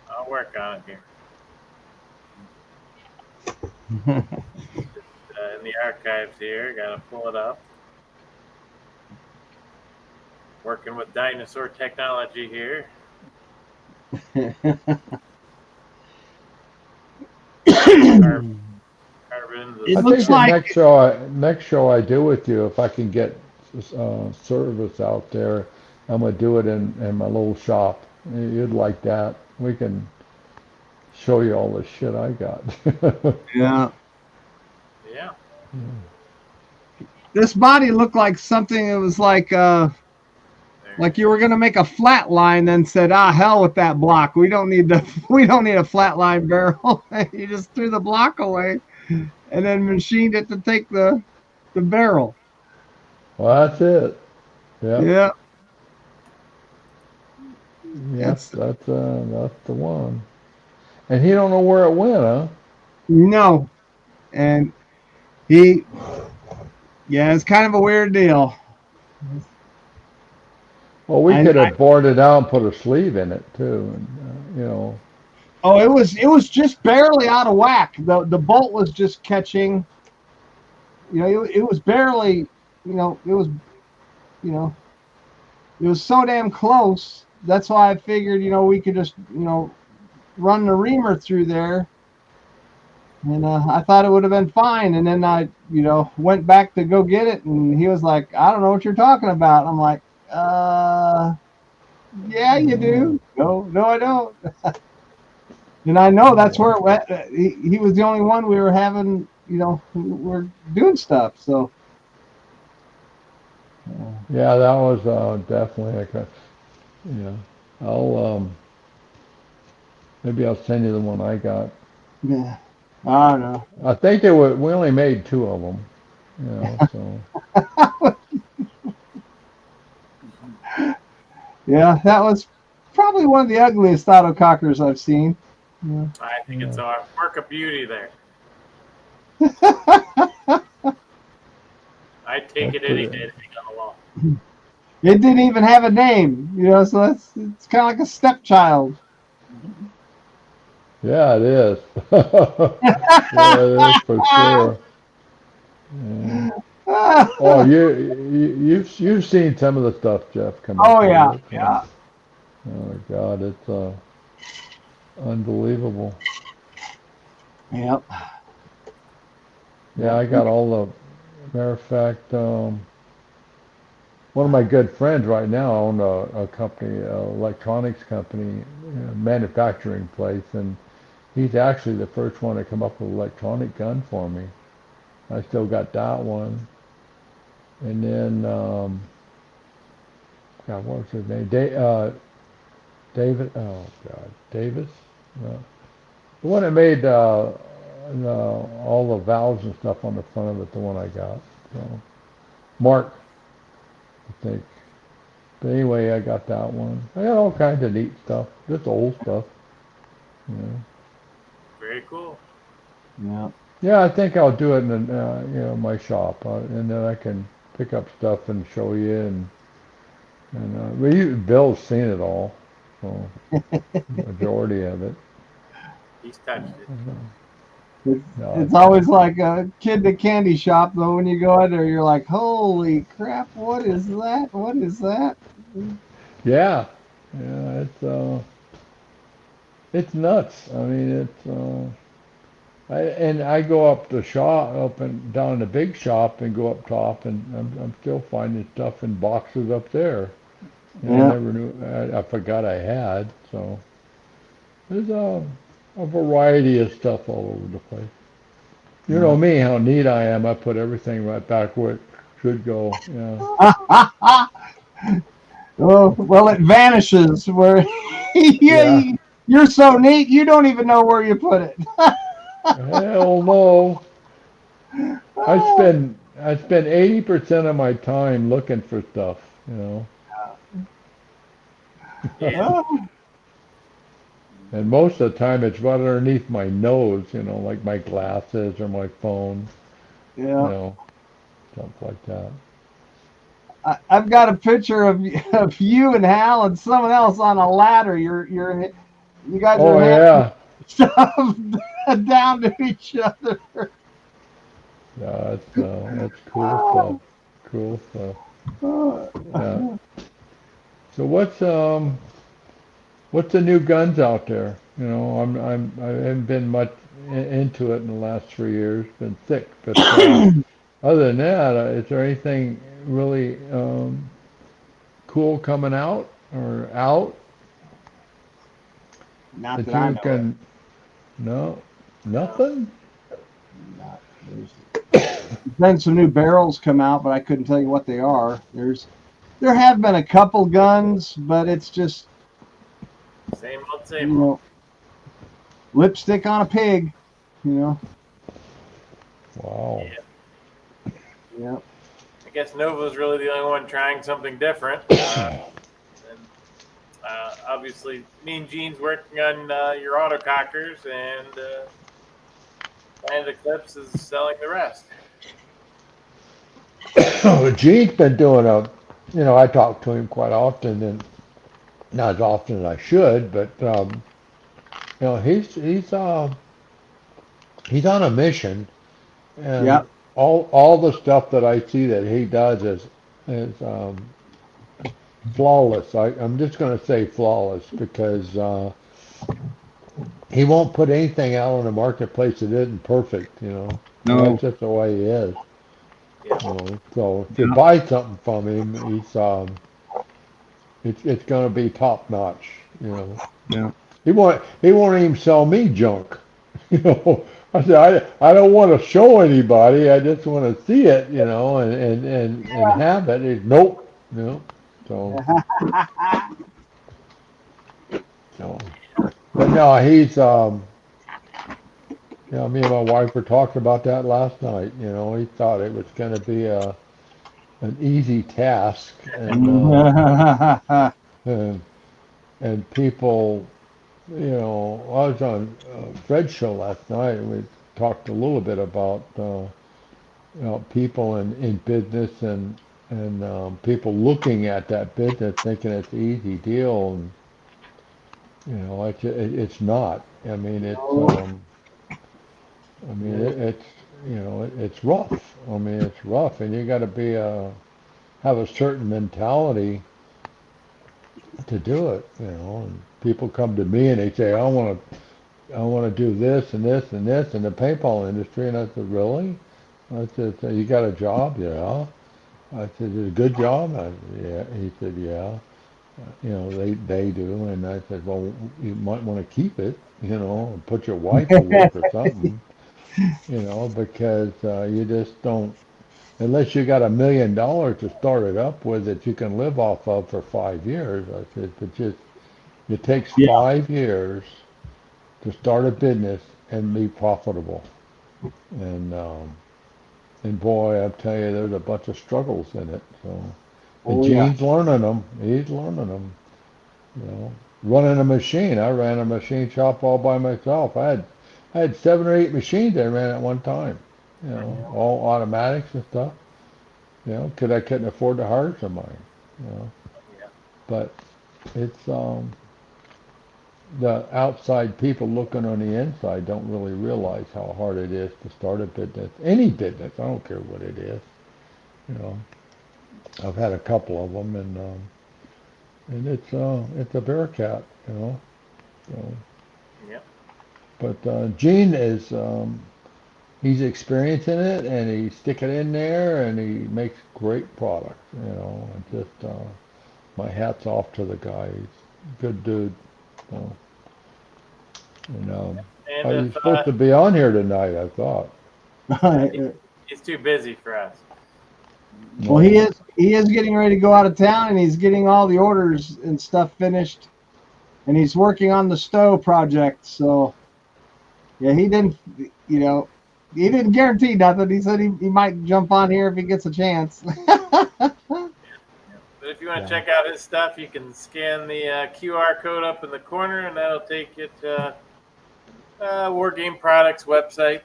[SPEAKER 1] I'll work on it here. In the archives here, gotta pull it up. Working with dinosaur technology here. Carbon, the
[SPEAKER 2] It
[SPEAKER 3] I
[SPEAKER 2] looks
[SPEAKER 3] think the
[SPEAKER 2] like
[SPEAKER 3] next show I do with you, if I can get service out there, I'm gonna do it in my little shop. You'd like that. We can show you all the shit I got.
[SPEAKER 2] yeah.
[SPEAKER 1] yeah.
[SPEAKER 2] This body looked like something that was like you were gonna make a flat line, then said, "Ah, hell with that block. We don't need we don't need a flat line barrel." You just threw the block away, and then machined it to take the barrel.
[SPEAKER 3] Well, that's it. Yep,
[SPEAKER 2] Yeah,
[SPEAKER 3] yep.
[SPEAKER 2] it's
[SPEAKER 3] That's the one. And he don't know where it went, huh?
[SPEAKER 2] no, and he, yeah, it's kind of a weird deal.
[SPEAKER 3] Well, we
[SPEAKER 2] I
[SPEAKER 3] could have bored it out and put a sleeve in it too, and.
[SPEAKER 2] Oh, it was just barely out of whack. The bolt was just catching. It was barely. It was. You know, it was so damn close. That's why I figured. We could just. Run the reamer through there, and I thought it would have been fine. And then I, went back to go get it, and he was like, "I don't know what you're talking about." I'm like, yeah, you do. No, I don't. And I know that's where it went. He was the only one we were having, we're doing stuff. So,
[SPEAKER 3] Yeah, that was definitely yeah. I'll maybe I'll send you the one I got.
[SPEAKER 2] yeah, I don't know.
[SPEAKER 3] I think we only made 2 of them, so
[SPEAKER 2] Yeah, that was probably one of the ugliest autocockers I've seen. Yeah.
[SPEAKER 1] I think it's
[SPEAKER 3] yeah.
[SPEAKER 1] a work of beauty there. I'd take
[SPEAKER 3] That's
[SPEAKER 1] it any
[SPEAKER 3] pretty.
[SPEAKER 1] day to hang on the wall.
[SPEAKER 2] It didn't even have a name, so it's kind of like a stepchild.
[SPEAKER 3] Yeah, it is. Yeah, it is for sure. Yeah. Oh, you've seen some of the stuff Jeff come
[SPEAKER 2] Oh
[SPEAKER 3] up with.
[SPEAKER 2] yeah,
[SPEAKER 3] It's,
[SPEAKER 2] yeah,
[SPEAKER 3] oh my God, it's unbelievable.
[SPEAKER 2] yep,
[SPEAKER 3] Yeah,
[SPEAKER 2] yep.
[SPEAKER 3] I got all the. Matter of fact, one of my good friends right now own a company, electronics company, manufacturing place, and he's actually the first one to come up with an electronic gun for me. I still got that one. And then, God, what was his name? David, oh God, Davis? No. The one that made all the valves and stuff on the front of it, the one I got. So, Mark, I think. But anyway, I got that one. I got all kinds of neat stuff, just old stuff. You know.
[SPEAKER 1] Very cool.
[SPEAKER 2] Yeah.
[SPEAKER 3] Yeah, I think I'll do it in my shop, and then I can pick up stuff and show you, and Bill's seen it all, so majority of it.
[SPEAKER 1] He's touched it.
[SPEAKER 2] It's,
[SPEAKER 3] No,
[SPEAKER 2] it's always like a kid in a candy shop, though. When you go in there, you're like, "Holy crap! What is that? What is that?"
[SPEAKER 3] yeah, it's nuts. I mean, and I go up the shop, up and down the big shop, and go up top, and I'm still finding stuff in boxes up there. And I
[SPEAKER 2] Yeah.
[SPEAKER 3] never knew, I forgot I had. So there's a variety of stuff all over the place. You know
[SPEAKER 2] Yeah.
[SPEAKER 3] me, how neat I am. I put everything right back where it should go. Yeah.
[SPEAKER 2] Oh, well, it vanishes where
[SPEAKER 3] Yeah.
[SPEAKER 2] you're so neat, you don't even know where you put it.
[SPEAKER 3] Hell no. I spend 80% of my time looking for stuff, you know.
[SPEAKER 1] Yeah.
[SPEAKER 3] And most of the time it's right underneath my nose, like my glasses or my phone, you
[SPEAKER 2] Yeah.
[SPEAKER 3] know, stuff like that.
[SPEAKER 2] I've got a picture of you and Hal and someone else on a ladder. You guys are
[SPEAKER 3] Oh
[SPEAKER 2] hand
[SPEAKER 3] yeah.
[SPEAKER 2] shoved down to each other.
[SPEAKER 3] Yeah, that's cool stuff. Cool stuff. Yeah. So what's the new guns out there? I haven't been much into it in the last 3 years. Been thick, but other than that, is there anything really cool coming out or out
[SPEAKER 2] Not
[SPEAKER 3] that
[SPEAKER 2] that I
[SPEAKER 3] you
[SPEAKER 2] know
[SPEAKER 3] can? No,
[SPEAKER 1] No.
[SPEAKER 3] nothing.
[SPEAKER 2] of. There's been some new barrels come out, but I couldn't tell you what they are. There have been a couple guns, but it's just
[SPEAKER 1] Same old,
[SPEAKER 2] you
[SPEAKER 1] same old.
[SPEAKER 2] know lipstick on a pig. You know.
[SPEAKER 3] Wow.
[SPEAKER 1] Yeah.
[SPEAKER 2] Yeah.
[SPEAKER 1] I guess Nova's really the only one trying something different. And obviously, Mean Gene's working on your autocockers, and Planet Eclipse is selling the rest.
[SPEAKER 3] Gene's been doing I talk to him quite often, and not as often as I should, but he's on a mission, and
[SPEAKER 2] Yep.
[SPEAKER 3] all the stuff that I see that he does is flawless. I'm just going to say flawless because he won't put anything out on the marketplace that isn't perfect.
[SPEAKER 2] No.
[SPEAKER 3] That's just the way he is.
[SPEAKER 1] Yeah.
[SPEAKER 3] So if you
[SPEAKER 2] Yep.
[SPEAKER 3] buy something from him, it's going to be top notch.
[SPEAKER 2] Yeah.
[SPEAKER 3] He won't even sell me junk. You know, I said I don't want to show anybody. I just want to see it. And have it. Nope. Nope. So so. But no, me and my wife were talking about that last night. He thought it was going to be an easy task, and and people, I was on Fred's show last night, and we talked a little bit about people in business and people looking at that business thinking it's an easy deal, and it's not. It's it's rough. It's rough, and you got to have a certain mentality to do it. And people come to me and they say, I want to do this and this and this in the paintball industry, and I said, really? I said, "So you got a job? Yeah. I said, "Is it a good job?" Yeah. He said, "Yeah." You know, they do. And I said, "Well, you might want to keep it, you know, and put your wife to work or something, you know, because you just don't, unless you got $1 million to start it up with that you can live off of for 5 years." I said, "But just it takes
[SPEAKER 2] Yeah.
[SPEAKER 3] 5 years to start a business and be profitable." And boy, I tell you, there's a bunch of struggles in it. So, and
[SPEAKER 2] Oh yeah.
[SPEAKER 3] Gene's learning them. He's learning them. You know, running a machine. I ran a machine shop all by myself. I had 7 or 8 machines I ran at one time. You know,
[SPEAKER 2] Yeah.
[SPEAKER 3] all automatics and stuff. You know, 'cause I couldn't afford to hire somebody. You know,
[SPEAKER 1] Yeah.
[SPEAKER 3] but it's the outside people looking on the inside don't really realize how hard it is to start a business. Any business, I don't care what it is. You know, I've had a couple of them, and it's a bear cat. You know, so.
[SPEAKER 1] Yeah.
[SPEAKER 3] But Gene is he's experienced in it, and he stick it in there, and he makes great product. You know, and just my hat's off to the guy. He's a good dude. So, and
[SPEAKER 1] And
[SPEAKER 3] I was
[SPEAKER 1] if
[SPEAKER 3] supposed to be on here tonight, I thought.
[SPEAKER 1] he's too busy for us.
[SPEAKER 2] Well, he
[SPEAKER 3] No.
[SPEAKER 2] is he is getting ready to go out of town, and he's getting all the orders and stuff finished, and he's working on the stove project. So yeah, he didn't, you know, he didn't guarantee nothing. He said he might jump on here if he gets a chance.
[SPEAKER 1] Yeah. But if you want to
[SPEAKER 3] Yeah.
[SPEAKER 1] check out his stuff, you can scan the QR code up in the corner, and that'll take you to War Game Products website,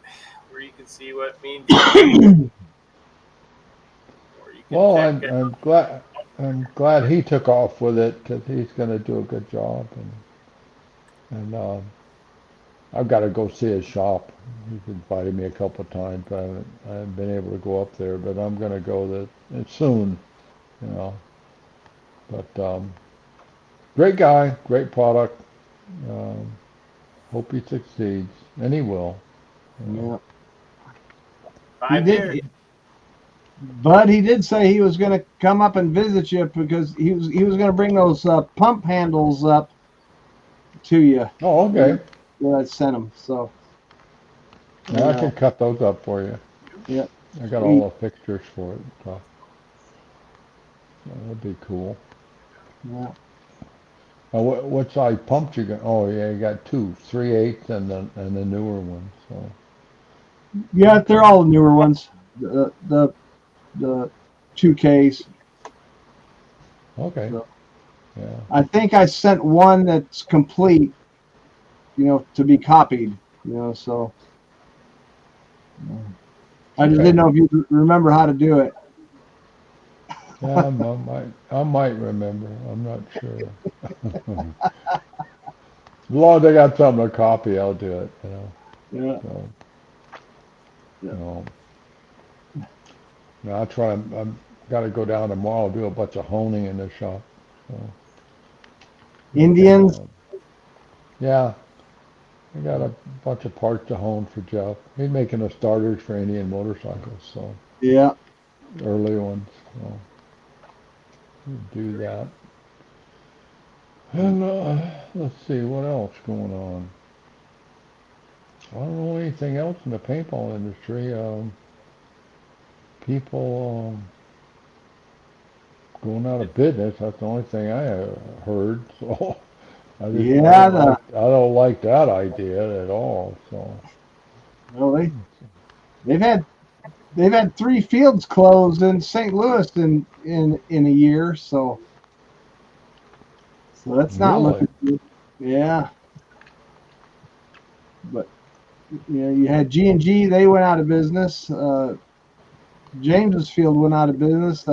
[SPEAKER 1] where you can see what means to him, or you can
[SPEAKER 3] Well,
[SPEAKER 1] check.
[SPEAKER 3] I'm glad he took off with it because he's going to do a good job, and I've got to go see his shop. He's invited me a couple of times, but I haven't been able to go up there. But I'm going to go soon, you know. But great guy, great product. Um, hope he succeeds, and he will. You know.
[SPEAKER 2] Yeah, he
[SPEAKER 1] 5 years.
[SPEAKER 2] did, but he did say he was going to come up and visit you because he was going to bring those pump handles up to you.
[SPEAKER 3] Oh, okay.
[SPEAKER 2] Where I sent him. So
[SPEAKER 3] Now I
[SPEAKER 2] and
[SPEAKER 3] can cut those up for you.
[SPEAKER 2] yeah,
[SPEAKER 3] I got all
[SPEAKER 2] sweet.
[SPEAKER 3] the fixtures for it. So that'd be cool.
[SPEAKER 2] Yeah.
[SPEAKER 3] What size pump you got? Oh yeah, you got two, 3/8 and the newer one. So
[SPEAKER 2] Yeah, they're
[SPEAKER 3] okay,
[SPEAKER 2] all newer ones. The 2Ks.
[SPEAKER 3] okay,
[SPEAKER 2] So
[SPEAKER 3] yeah,
[SPEAKER 2] I think I sent one that's complete, to be copied. So I just didn't
[SPEAKER 3] okay.
[SPEAKER 2] know if you remember how to do it.
[SPEAKER 3] Yeah, I might remember. I'm not sure. As long as I got something to copy, I'll do it. You know.
[SPEAKER 2] Yeah.
[SPEAKER 3] So
[SPEAKER 2] Yeah.
[SPEAKER 3] you know, now I try. I'm got to go down tomorrow, do a bunch of honing in the shop. So making
[SPEAKER 2] Indians.
[SPEAKER 3] yeah, I got a bunch of parts to hone for Jeff. He's making the starters for Indian motorcycles, so
[SPEAKER 2] Yeah.
[SPEAKER 3] early ones. So we do that. And let's see what else going on. I don't know anything else in the paintball industry. People going out of business. That's the only thing I heard. So I just
[SPEAKER 2] Yeah. The
[SPEAKER 3] I don't like that idea at all. So
[SPEAKER 2] well, they've had they've had 3 fields closed in St. Louis in a year. So that's not
[SPEAKER 3] really,
[SPEAKER 2] looking good. Yeah. But you had G&G. They went out of business. James's Field went out of business.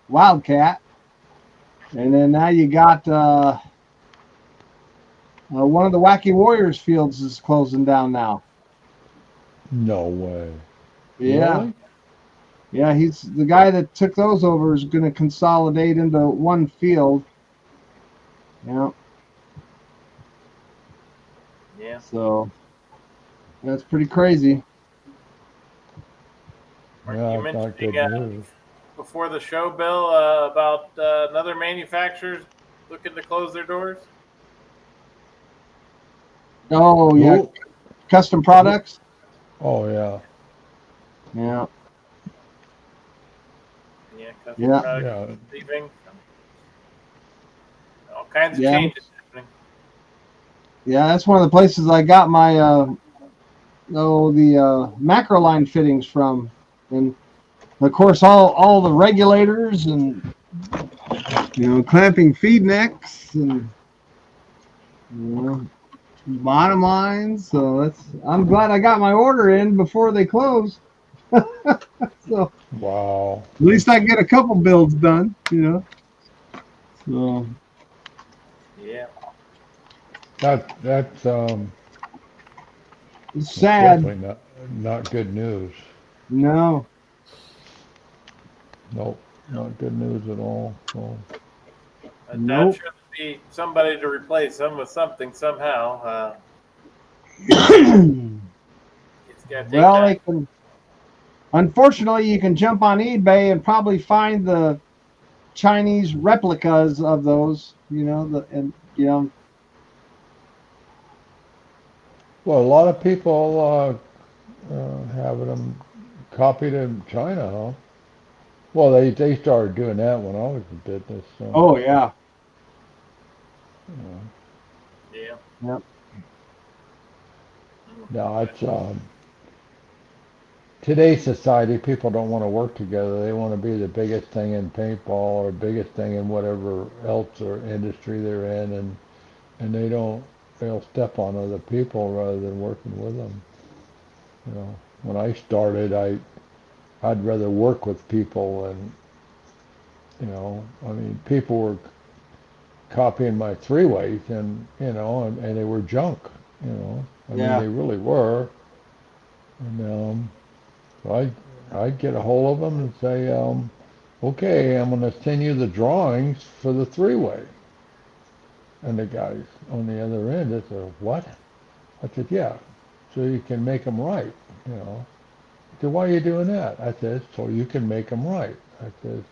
[SPEAKER 2] Wildcat. And then now you got one of the Wacky Warriors fields is closing down now.
[SPEAKER 3] no way.
[SPEAKER 2] Yeah,
[SPEAKER 3] Really?
[SPEAKER 2] yeah. He's the guy that took those over is going to consolidate into one field. Yeah.
[SPEAKER 1] Yeah.
[SPEAKER 2] So that's pretty crazy.
[SPEAKER 1] Mark,
[SPEAKER 3] Yeah,
[SPEAKER 1] you
[SPEAKER 3] it's not
[SPEAKER 1] mentioning
[SPEAKER 3] good news.
[SPEAKER 1] before the show, Bill, about another manufacturer looking to close their doors?
[SPEAKER 2] Oh yeah,
[SPEAKER 3] Who?
[SPEAKER 2] custom
[SPEAKER 3] Who?
[SPEAKER 2] products.
[SPEAKER 3] Oh yeah,
[SPEAKER 2] Yeah,
[SPEAKER 1] Yeah, custom
[SPEAKER 2] yeah,
[SPEAKER 1] products
[SPEAKER 3] yeah.
[SPEAKER 1] leaving. So, all kinds of
[SPEAKER 2] yeah,
[SPEAKER 1] changes happening.
[SPEAKER 2] yeah. That's one of the places I got my the macro line fittings from, and of course all the regulators and clamping feed necks and bottom lines. So I'm glad I got my order in before they closed. So
[SPEAKER 3] Wow.
[SPEAKER 2] at least I can get a couple builds done. So
[SPEAKER 1] Yeah.
[SPEAKER 3] That's
[SPEAKER 2] it's
[SPEAKER 3] that's
[SPEAKER 2] sad.
[SPEAKER 3] definitely not good news.
[SPEAKER 2] No.
[SPEAKER 3] Nope, not good news at all. So
[SPEAKER 1] I'm
[SPEAKER 2] Nope.
[SPEAKER 1] sure there'll be somebody to replace them with something somehow. It's got to take
[SPEAKER 2] Well,
[SPEAKER 1] time.
[SPEAKER 2] they can. Unfortunately, you can jump on eBay and probably find the Chinese replicas of those.
[SPEAKER 3] well, a lot of people having them copied in China, huh? Well, they started doing that when I was in business. So
[SPEAKER 2] Oh yeah.
[SPEAKER 3] you know,
[SPEAKER 1] Yeah.
[SPEAKER 2] Yep.
[SPEAKER 3] no, it's today's society. People don't want to work together. They want to be the biggest thing in paintball or biggest thing in whatever else or industry they're in, and they'll step on other people rather than working with them. When I started, I'd rather work with people, and I mean, people were copying my three ways, and they were junk. I mean,
[SPEAKER 2] Yeah.
[SPEAKER 3] they really were. And so I'd get a hold of them and say, okay, I'm going to send you the drawings for the three way. And the guys on the other end, they said, what? I said, yeah, so you can make them right. You know. I said, why are you doing that? I said, so you can make them right. I said,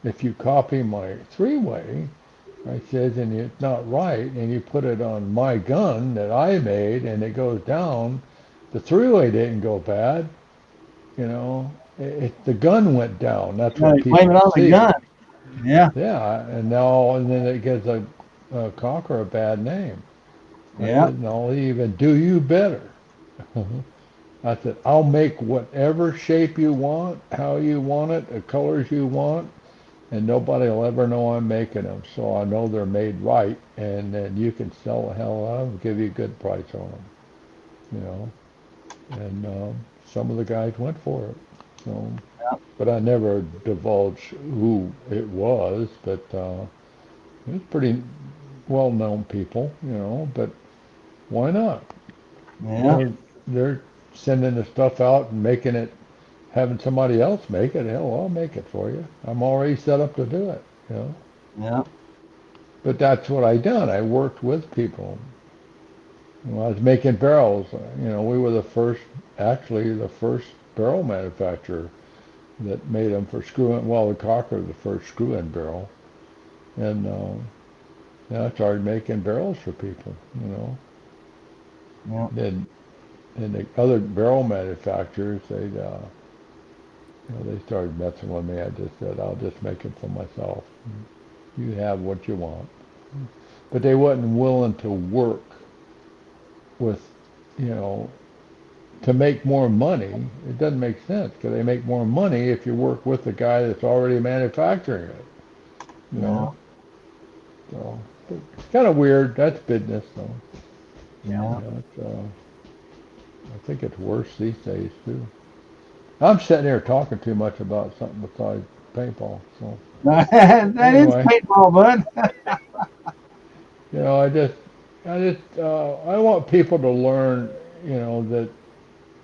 [SPEAKER 3] if you copy my three way, I says, and it's not right, and you put it on my gun that I made, and it goes down, the three-way didn't go bad, the gun went down. That's
[SPEAKER 2] Yeah,
[SPEAKER 3] what
[SPEAKER 2] they blame it
[SPEAKER 3] people
[SPEAKER 2] on the
[SPEAKER 3] see.
[SPEAKER 2] gun. Yeah.
[SPEAKER 3] Yeah, and then it gives a cocker a bad name. I
[SPEAKER 2] Yeah.
[SPEAKER 3] said, no, they even do you better. I said, I'll make whatever shape you want, how you want it, the colors you want, and nobody will ever know I'm making them. So I know they're made right, and then you can sell the hell out of them, give you a good price on them, you know. And some of the guys went for it. So, but I never divulged who it was, but it was pretty well-known people, But why not?
[SPEAKER 2] Yeah.
[SPEAKER 3] They're sending the stuff out and making it, having somebody else make it. Hell, I'll make it for you. I'm already set up to do it.
[SPEAKER 2] Yeah.
[SPEAKER 3] But that's what I done. I worked with people. I was making barrels. We were actually the first barrel manufacturer that made them for screw-in. Well, the Cocker was the first screw-in barrel, and then I started making barrels for people.
[SPEAKER 2] Yeah.
[SPEAKER 3] Then and the other barrel manufacturers, they started messing with me. I just said, I'll just make them for myself. You have what you want. But they wasn't willing to work with, you know, to make more money. It doesn't make sense because they make more money if you work with the guy that's already manufacturing it, you
[SPEAKER 2] Yeah.
[SPEAKER 3] know. So it's kind of weird. That's business, though.
[SPEAKER 1] Yeah.
[SPEAKER 2] Yeah.
[SPEAKER 3] I think it's worse these days too. I'm sitting here talking too much about something besides paintball. So
[SPEAKER 2] That is
[SPEAKER 3] anyway,
[SPEAKER 2] paintball, bud.
[SPEAKER 3] I want people to learn, that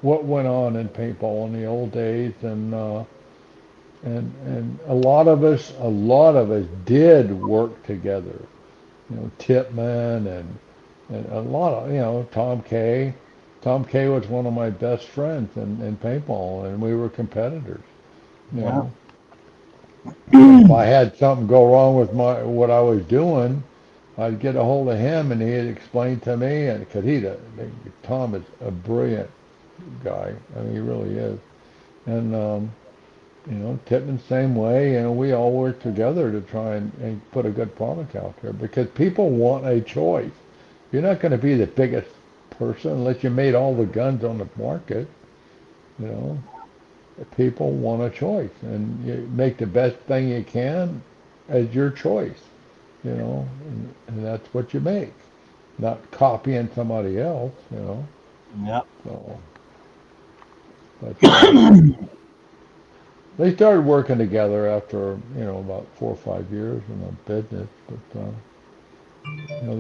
[SPEAKER 3] what went on in paintball in the old days, and a lot of us did work together. Tipman and a lot of, Tom Kay. Tom Kay was one of my best friends in paintball, and we were competitors. You
[SPEAKER 2] Yeah.
[SPEAKER 3] know, If I had something go wrong with what I was doing, I'd get a hold of him and he'd explain to me, and because Tom is a brilliant guy. I mean, he really is. And Tippman's same way. We all work together to try and put a good product out there because people want a choice. You're not going to be the biggest person unless you made all the guns on the market. You know, people want a choice, and you make the best thing you can as your choice. And that's what you make, not copying somebody else.
[SPEAKER 2] Yep.
[SPEAKER 3] So, but they started working together after about 4 or 5 years in the business, but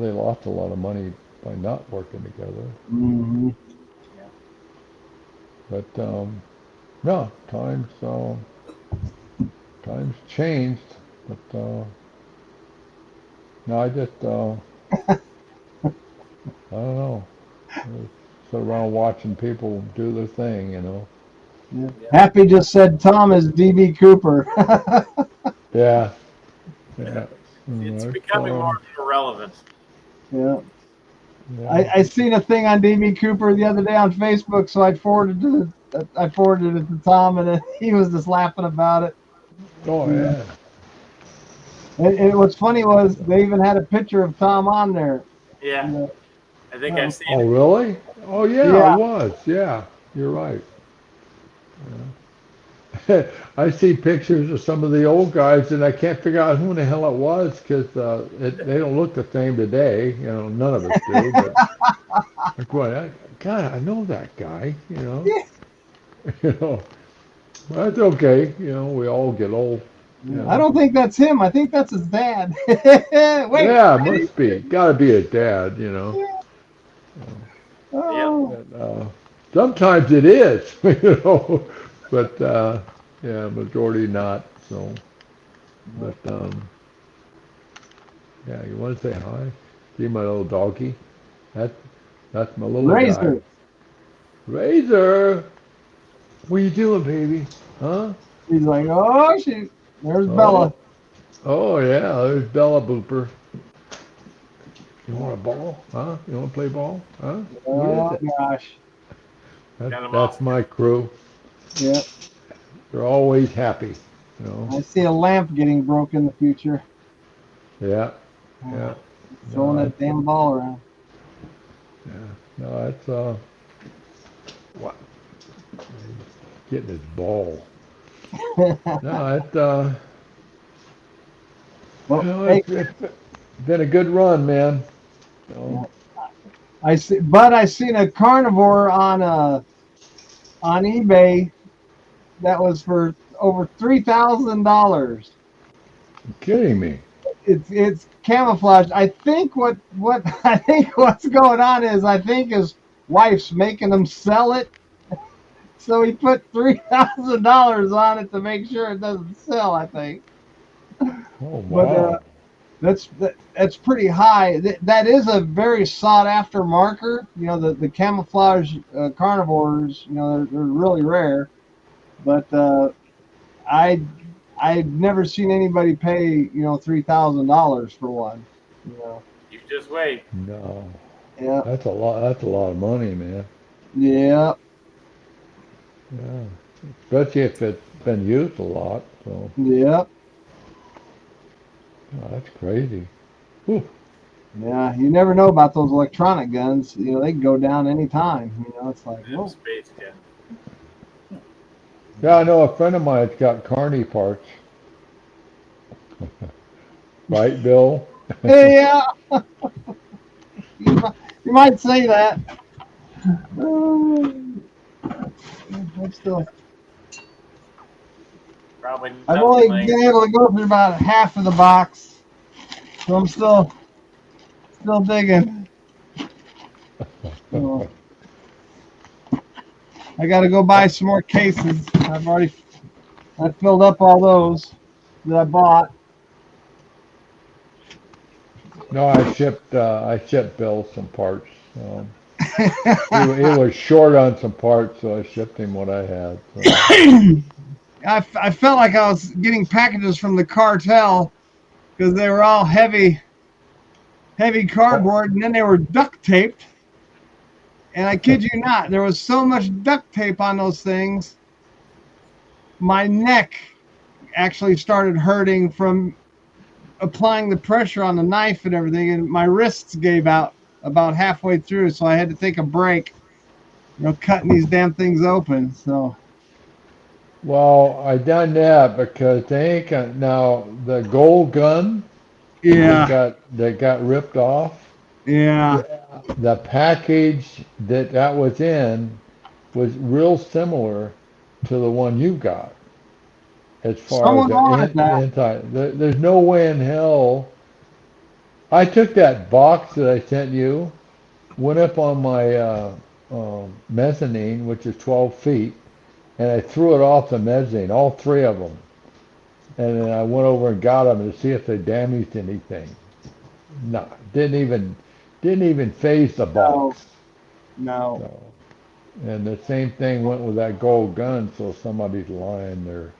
[SPEAKER 3] they lost a lot of money by not working together.
[SPEAKER 2] Hmm.
[SPEAKER 3] But no, times changed. But no, I just I don't know. I sit around watching people do their thing.
[SPEAKER 2] Yeah.
[SPEAKER 1] Yeah.
[SPEAKER 2] Happy just said Tom is DB Cooper.
[SPEAKER 3] Yeah.
[SPEAKER 1] Yeah.
[SPEAKER 3] Yeah.
[SPEAKER 1] It's
[SPEAKER 3] That's,
[SPEAKER 1] becoming more and more relevant.
[SPEAKER 2] Yeah.
[SPEAKER 3] yeah.
[SPEAKER 2] I seen a thing on DB Cooper the other day on Facebook, so I forwarded it to Tom, and he was just laughing about it.
[SPEAKER 3] Oh yeah.
[SPEAKER 2] And what's funny was they even had a picture of Tom on there.
[SPEAKER 1] Yeah,
[SPEAKER 2] Yeah.
[SPEAKER 1] I think I've seen
[SPEAKER 3] Oh
[SPEAKER 1] it.
[SPEAKER 3] really? Oh yeah, it
[SPEAKER 2] Yeah.
[SPEAKER 3] was. Yeah, you're right. Yeah. I see pictures of some of the old guys, and I can't figure out who the hell it was because they don't look the same today. None of us do. But I'm going, God, I know that guy. You know. That's okay. We all get old.
[SPEAKER 2] I don't think that's him. I think that's his dad. Wait.
[SPEAKER 3] Yeah, it must be. Got to be a dad.
[SPEAKER 1] Yep.
[SPEAKER 2] Oh.
[SPEAKER 3] And, sometimes it is, but yeah, majority not. So, but yeah, you want to say hi? See my little doggy? That's that's my little guy.
[SPEAKER 2] Razor.
[SPEAKER 3] Razor, what you doing, baby? Huh?
[SPEAKER 2] He's like, oh shoot. There's
[SPEAKER 3] Oh,
[SPEAKER 2] Bella.
[SPEAKER 3] oh yeah, there's Bella Booper. You want a ball? Huh? You want to play ball? Huh? What is
[SPEAKER 2] Oh
[SPEAKER 3] it?
[SPEAKER 2] gosh.
[SPEAKER 1] Got him
[SPEAKER 3] That's
[SPEAKER 1] off.
[SPEAKER 3] my crew.
[SPEAKER 2] Yeah.
[SPEAKER 3] They're always happy.
[SPEAKER 2] I see a lamp getting broke in the future.
[SPEAKER 3] Yeah, yeah.
[SPEAKER 2] Throwing
[SPEAKER 3] No,
[SPEAKER 2] that damn ball around.
[SPEAKER 3] yeah. No, it's what? Getting his ball. No,
[SPEAKER 2] Well, hey,
[SPEAKER 3] it's been a good run, man. So,
[SPEAKER 2] I seen a carnivore on eBay that was for over $3,000.
[SPEAKER 3] you're kidding me.
[SPEAKER 2] It's camouflage. I think what I think what's going on is I think his wife's making him sell it, so he put $3,000 on it to make sure it doesn't sell. I think,
[SPEAKER 3] Oh
[SPEAKER 2] but
[SPEAKER 3] wow.
[SPEAKER 2] that's pretty high. That is a very sought after marker. The camouflage carnivores. They're really rare, but I I've never seen anybody pay $3,000 for one. You know.
[SPEAKER 1] You just wait.
[SPEAKER 3] No,
[SPEAKER 2] Yeah.
[SPEAKER 3] that's a lot. That's a lot of money, man.
[SPEAKER 2] Yeah.
[SPEAKER 3] Yeah, especially if it's been used a lot. So
[SPEAKER 2] Yeah.
[SPEAKER 3] that's crazy. Whew.
[SPEAKER 2] Yeah. You never know about those electronic guns. They can go down anytime. It's like,
[SPEAKER 1] Them
[SPEAKER 2] whoa.
[SPEAKER 1] space gun.
[SPEAKER 3] Yeah, I know a friend of mine's got carny parts. Right, Bill?
[SPEAKER 2] Yeah. You might say that. I'm still.
[SPEAKER 1] Probably
[SPEAKER 2] I've
[SPEAKER 1] nothing
[SPEAKER 2] only
[SPEAKER 1] like.
[SPEAKER 2] been able to go through about half of the box, so I'm still digging. So, I got to go buy some more cases. I filled up all those that I bought.
[SPEAKER 3] No, I shipped Bill some parts. He was short on some parts, so I shipped him what I had. So.
[SPEAKER 2] I felt like I was getting packages from the cartel because they were all heavy cardboard, and then they were duct taped. And I kid you not, there was so much duct tape on those things. My neck actually started hurting from applying the pressure on the knife and everything, and my wrists gave out about halfway through, so I had to take a break, cutting these damn things open. So
[SPEAKER 3] Well, I done that because they ain't got, now the gold gun
[SPEAKER 2] yeah,
[SPEAKER 3] that got ripped off.
[SPEAKER 2] yeah.
[SPEAKER 3] The package that was in was real similar to the one you got as far as
[SPEAKER 2] Someone
[SPEAKER 3] the
[SPEAKER 2] ordered that.
[SPEAKER 3] inside. There's no way in hell. I took that box that I sent you, went up on my mezzanine, which is 12 feet, and I threw it off the mezzanine, all three of them. And then I went over and got them to see if they damaged anything. No, didn't even phase the
[SPEAKER 2] No,
[SPEAKER 3] box.
[SPEAKER 2] no.
[SPEAKER 3] So, and the same thing went with that gold gun, so somebody's lying their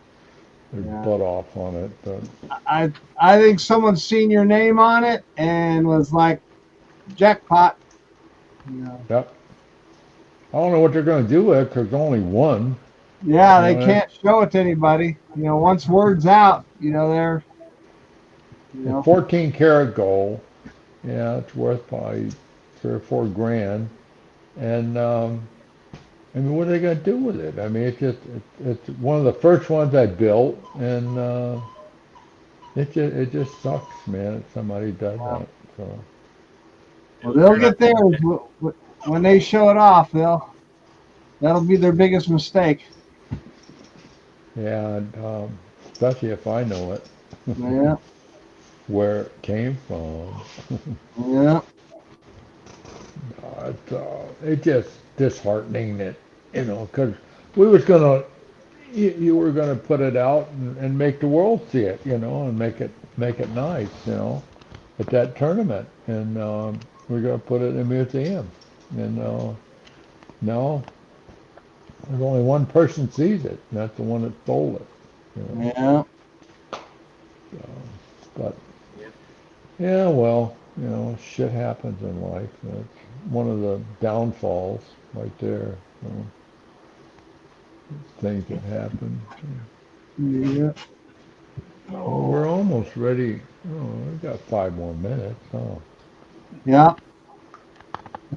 [SPEAKER 2] Yeah.
[SPEAKER 3] butt off on it. But
[SPEAKER 2] I think someone's seen your name on it and was like, jackpot.
[SPEAKER 3] yep, I don't know what they're going to do with it because there's only one.
[SPEAKER 2] Yeah,
[SPEAKER 3] You
[SPEAKER 2] they
[SPEAKER 3] know,
[SPEAKER 2] can't show it to anybody. Once word's out, they're,
[SPEAKER 3] it's 14 karat gold. Yeah, it's worth probably 3 or 4 grand. And I mean, what are they going to do with it? I mean, it's one of the first ones I built, and it just sucks, man. That somebody does that. So
[SPEAKER 2] well, they'll get theirs when they show it off. That'll be their biggest mistake.
[SPEAKER 3] yeah, and, especially if I know it,
[SPEAKER 2] Yeah,
[SPEAKER 3] where it came from.
[SPEAKER 2] yeah.
[SPEAKER 3] It's just disheartening that because we was gonna you were gonna put it out and make the world see it, and make it nice, at that tournament, and we're gonna put it in a museum, and no, there's only one person sees it, and that's the one that stole it.
[SPEAKER 2] Yeah.
[SPEAKER 3] So, but yeah, well, shit happens in life. That's one of the downfalls right there. Things that happen.
[SPEAKER 2] Yeah.
[SPEAKER 3] Well, we're almost ready. Oh, we've got 5 more minutes. Oh,
[SPEAKER 2] Yeah.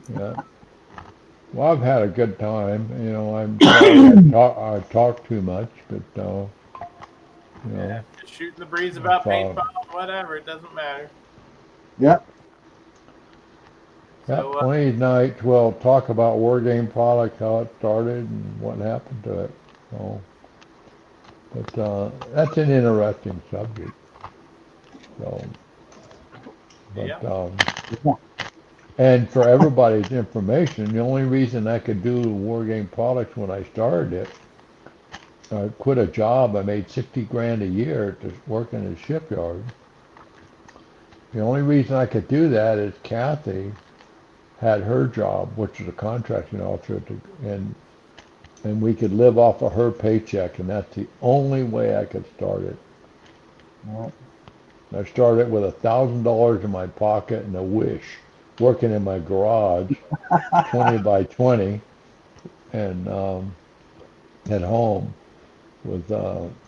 [SPEAKER 3] yeah. Well, I've had a good time. I'm sorry I talk too much, but
[SPEAKER 1] Yeah,
[SPEAKER 3] know,
[SPEAKER 1] just shooting the breeze
[SPEAKER 3] I
[SPEAKER 1] about
[SPEAKER 3] thought,
[SPEAKER 1] paintball, whatever. It doesn't matter.
[SPEAKER 2] Yep.
[SPEAKER 3] yeah,
[SPEAKER 1] So
[SPEAKER 3] plenty night. We'll talk about war game products, how it started, and what happened to it. So, but that's an interesting subject. So,
[SPEAKER 1] yeah,
[SPEAKER 3] but and for everybody's information, the only reason I could do war game products when I started it, I quit a job. I made 60 grand a year to work in a shipyard. The only reason I could do that is Kathy had her job, which is a contracting officer, and we could live off of her paycheck, and that's the only way I could start it.
[SPEAKER 2] Well,
[SPEAKER 3] I started with $1,000 in my pocket and a wish, working in my garage, 20 by 20, and at home with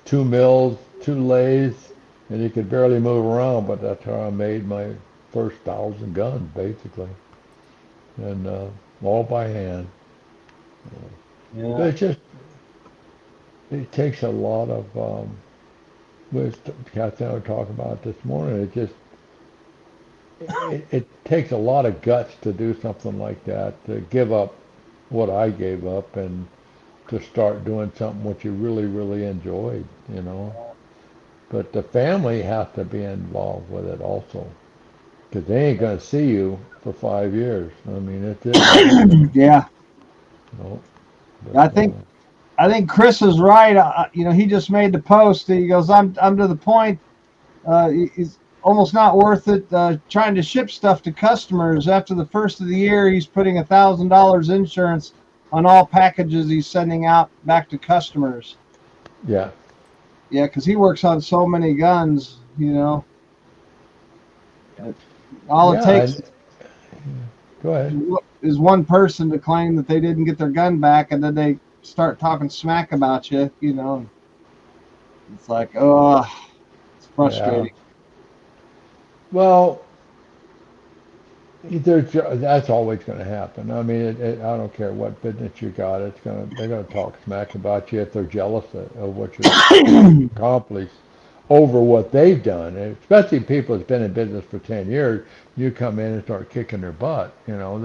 [SPEAKER 3] 2 mills, 2 lathes, and you could barely move around, but that's how I made my first 1,000 guns, basically, and all by hand. But
[SPEAKER 2] yeah.
[SPEAKER 3] it takes a lot of, Kathy and I were talking about this morning, it takes a lot of guts to do something like that, to give up what I gave up and to start doing something what you really, really enjoyed. But the family has to be involved with it also, because they ain't going to see you for 5 years. I mean, it's it.
[SPEAKER 2] Yeah.
[SPEAKER 3] No,
[SPEAKER 2] I
[SPEAKER 3] but,
[SPEAKER 2] think I think Chris is right. He just made the post. He goes, I'm to the point. It's almost not worth it trying to ship stuff to customers. After the first of the year, he's putting $1,000 insurance on all packages he's sending out back to customers.
[SPEAKER 3] yeah,
[SPEAKER 2] Yeah, because he works on so many guns, you know. All it
[SPEAKER 3] Yeah,
[SPEAKER 2] takes
[SPEAKER 3] go ahead.
[SPEAKER 2] is one person to claim that they didn't get their gun back, and then they start talking smack about you, you know. It's like, oh, it's
[SPEAKER 3] Yeah.
[SPEAKER 2] frustrating.
[SPEAKER 3] Well, that's always going to happen. I mean, I don't care what business you got. They're going to talk smack about you if they're jealous of what you're accomplished over what they've done. And especially people that's been in business for 10 years, you come in and start kicking their butt. You know,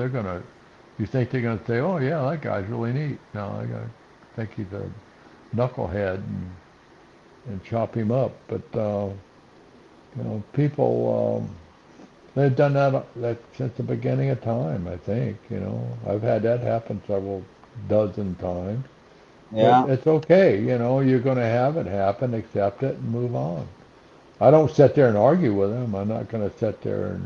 [SPEAKER 3] you think they're going to say, oh yeah, that guy's really neat. No, they're going to think he's a knucklehead and chop him up. But people. They've done that since the beginning of time, I think. I've had that happen several dozen times. But
[SPEAKER 2] Yeah,
[SPEAKER 3] it's okay, you're going to have it happen, accept it, and move on. I don't sit there and argue with them. I'm not going to sit there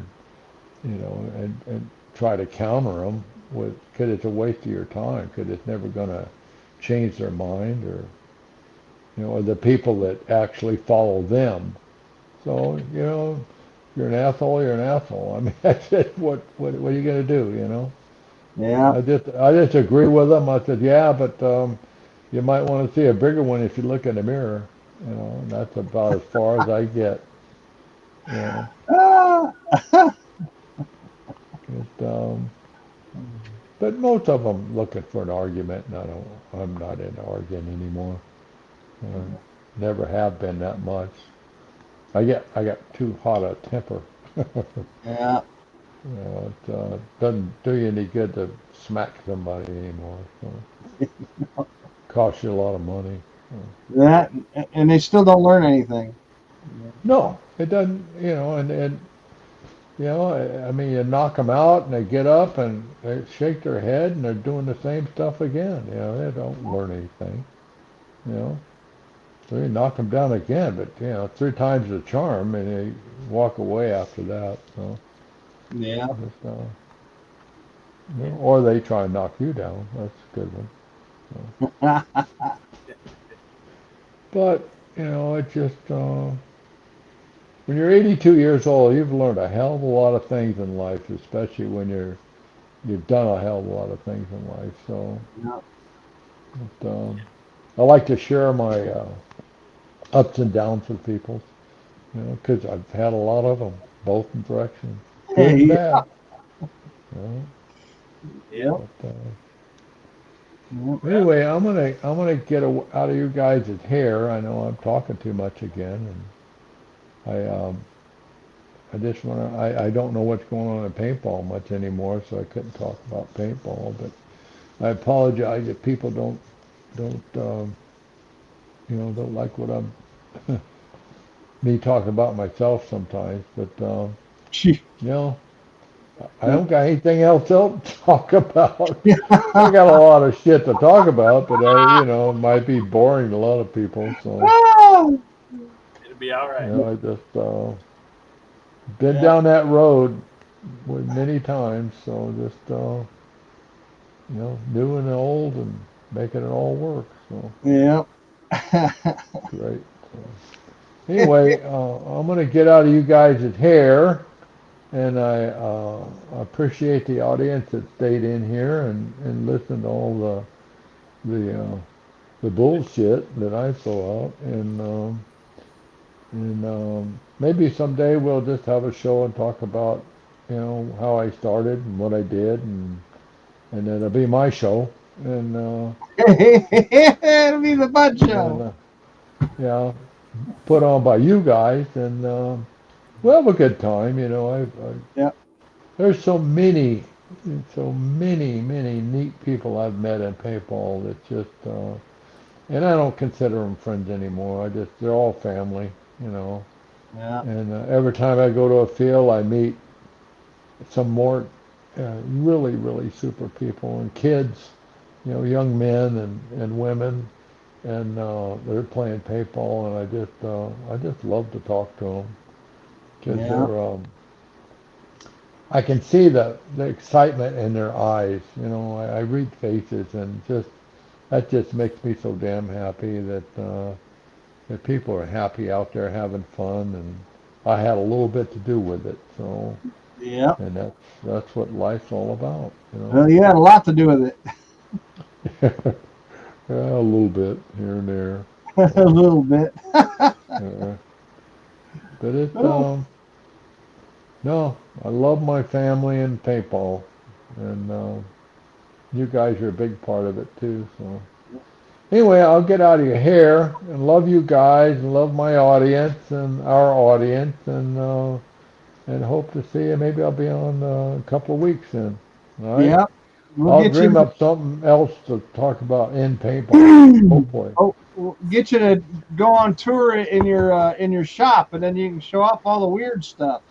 [SPEAKER 3] and try to counter them because it's a waste of your time, because it's never going to change their mind or the people that actually follow them. So, you're an asshole, you're an asshole. I mean, that's it. What are you going to do?
[SPEAKER 2] yeah.
[SPEAKER 3] I just agree with them. I said, yeah, but you might want to see a bigger one if you look in the mirror. And that's about as far as I get. You know,
[SPEAKER 2] Ah.
[SPEAKER 3] it, but most of them looking for an argument, and I'm not into arguing anymore. Uh, Never have been that much. I got too hot a temper.
[SPEAKER 2] Yeah.
[SPEAKER 3] It doesn't do you any good to smack somebody anymore. So costs you a lot of money. So.
[SPEAKER 2] That, and they still don't learn anything.
[SPEAKER 3] No, it doesn't. I mean, you knock them out and they get up and they shake their head and they're doing the same stuff again. They don't learn anything. You know, so you knock them down again, but three times the charm, and they walk away after that. So
[SPEAKER 2] Yeah.
[SPEAKER 3] just, or they try and knock you down. That's a good one. So. But it just when you're 82 years old, you've learned a hell of a lot of things in life, especially when you've done a hell of a lot of things in life. So,
[SPEAKER 2] Yeah.
[SPEAKER 3] but, I like to share my ups and downs with people, because I've had a lot of them, both in directions, good and
[SPEAKER 2] Hey.
[SPEAKER 3] bad. You know?
[SPEAKER 1] Yeah.
[SPEAKER 2] Yep.
[SPEAKER 3] But,
[SPEAKER 2] Yep.
[SPEAKER 1] Well,
[SPEAKER 3] anyway, I'm gonna get out of you guys' hair. I know I'm talking too much again, and I just want to. I don't know what's going on in paintball much anymore, so I couldn't talk about paintball. But I apologize if people don't like what I'm me talking about myself sometimes. But
[SPEAKER 2] Gee.
[SPEAKER 3] you know, I don't got anything else to talk about. I got a lot of shit to talk about, but it might be boring to a lot of people. So
[SPEAKER 1] it'll be all right.
[SPEAKER 3] I just been
[SPEAKER 2] Yeah.
[SPEAKER 3] down that road with many times. So just new and old and making it all work. So
[SPEAKER 2] Yep.
[SPEAKER 3] great. So, anyway, I'm going to get out of you guys' hair, and I appreciate the audience that stayed in here and listened to all the bullshit that I throw out, and maybe someday we'll just have a show and talk about how I started and what I did, and it'll be my show,
[SPEAKER 2] It'll be the butt
[SPEAKER 3] and
[SPEAKER 2] show.
[SPEAKER 3] yeah, put on by you guys, and we'll have a good time.
[SPEAKER 2] Yep.
[SPEAKER 3] There's so many neat people I've met in paintball that just, and I don't consider them friends anymore. They're all family.
[SPEAKER 2] Yeah.
[SPEAKER 3] And every time I go to a field, I meet some more really, really super people and kids, young men and women, and they're playing paintball, and I just love to talk to them because
[SPEAKER 2] Yeah.
[SPEAKER 3] I can see the excitement in their eyes. I read faces, and that just makes me so damn happy that that people are happy out there having fun, and I had a little bit to do with it. So,
[SPEAKER 2] Yeah.
[SPEAKER 3] and that's what life's all about, you
[SPEAKER 2] Well,
[SPEAKER 3] know.
[SPEAKER 2] you had a lot to do with it.
[SPEAKER 3] Yeah, a little bit here and there.
[SPEAKER 2] A little bit.
[SPEAKER 3] Uh, but it,
[SPEAKER 2] Oh,
[SPEAKER 3] no, I love my family and paintball, and you guys are a big part of it too. So anyway, I'll get out of your hair and love you guys and love my audience and our audience and hope to see you. Maybe I'll be on a couple of weeks then. All right.
[SPEAKER 2] yeah. We'll
[SPEAKER 3] I'll
[SPEAKER 2] get
[SPEAKER 3] dream
[SPEAKER 2] you.
[SPEAKER 3] up something else to talk about in paintball. Hopefully.
[SPEAKER 2] Oh, we'll get you to go on tour in your shop, and then you can show off all the weird stuff.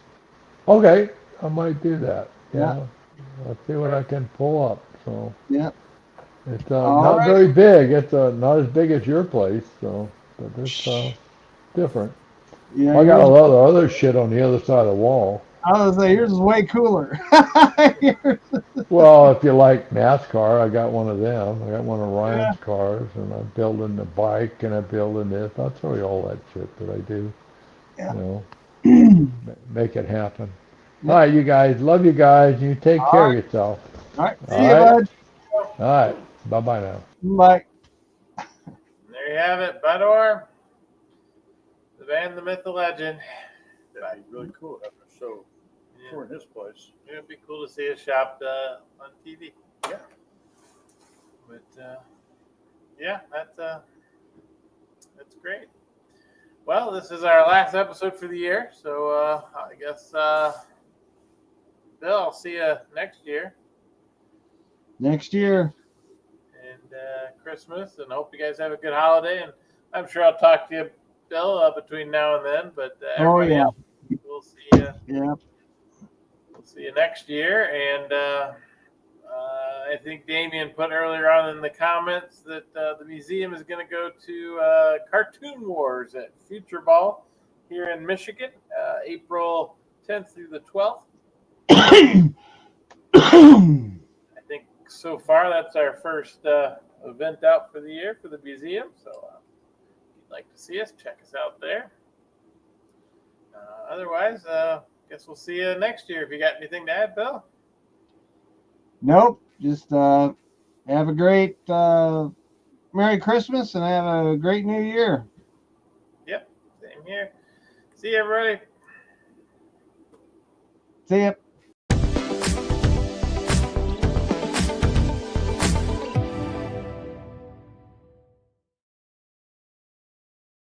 [SPEAKER 3] Okay, I might do that.
[SPEAKER 2] Yeah.
[SPEAKER 3] Yeah. I'll see what I can pull up. So
[SPEAKER 2] Yeah.
[SPEAKER 3] it's
[SPEAKER 2] All
[SPEAKER 3] not
[SPEAKER 2] right.
[SPEAKER 3] very big. It's not as big as your place. So, but it's different.
[SPEAKER 2] Yeah.
[SPEAKER 3] I got a
[SPEAKER 2] Yours.
[SPEAKER 3] lot of other shit on the other side of the wall.
[SPEAKER 2] I was gonna say yours is way cooler.
[SPEAKER 3] Well, if you like NASCAR, I got one of them. I got one of
[SPEAKER 2] Yeah.
[SPEAKER 3] Ryan's cars, and I'm building the bike, and I'm building this. I'll show you all that shit that I do.
[SPEAKER 2] Yeah.
[SPEAKER 3] You know, make it happen. All
[SPEAKER 2] Yep.
[SPEAKER 3] right, you guys. Love you guys. You take
[SPEAKER 2] All
[SPEAKER 3] care of
[SPEAKER 2] right.
[SPEAKER 3] yourself.
[SPEAKER 2] All right.
[SPEAKER 3] All
[SPEAKER 2] See you,
[SPEAKER 3] right.
[SPEAKER 2] bud.
[SPEAKER 3] All right. Bye bye now.
[SPEAKER 2] Bye.
[SPEAKER 1] There you have it, Budor, the man, the myth, the legend.
[SPEAKER 4] That'd be really cool having a show
[SPEAKER 1] Yeah.
[SPEAKER 4] in his place.
[SPEAKER 1] It'd be cool to see a shop on TV.
[SPEAKER 4] Yeah.
[SPEAKER 1] But yeah, that's great. Well, this is our last episode for the year, so I guess Bill, I'll see you next year
[SPEAKER 2] Next year.
[SPEAKER 1] and Christmas, and hope you guys have a good holiday. And I'm sure I'll talk to you, Bill, between now and then. But
[SPEAKER 2] Oh
[SPEAKER 1] everybody
[SPEAKER 2] yeah.
[SPEAKER 1] else, we'll see you.
[SPEAKER 2] Yeah.
[SPEAKER 1] We'll see you next year. And I think Damien put earlier on in the comments that the museum is going to go to Cartoon Wars at Future Ball here in Michigan, April 10th through the 12th. I think so far that's our first event out for the year for the museum. So if you'd like to see us, check us out there. Otherwise, guess we'll see you next year. If you got anything to add, Bill?
[SPEAKER 2] Nope. Just have a great Merry Christmas and have a great New Year.
[SPEAKER 1] Yep, same here. See you, everybody.
[SPEAKER 2] See ya.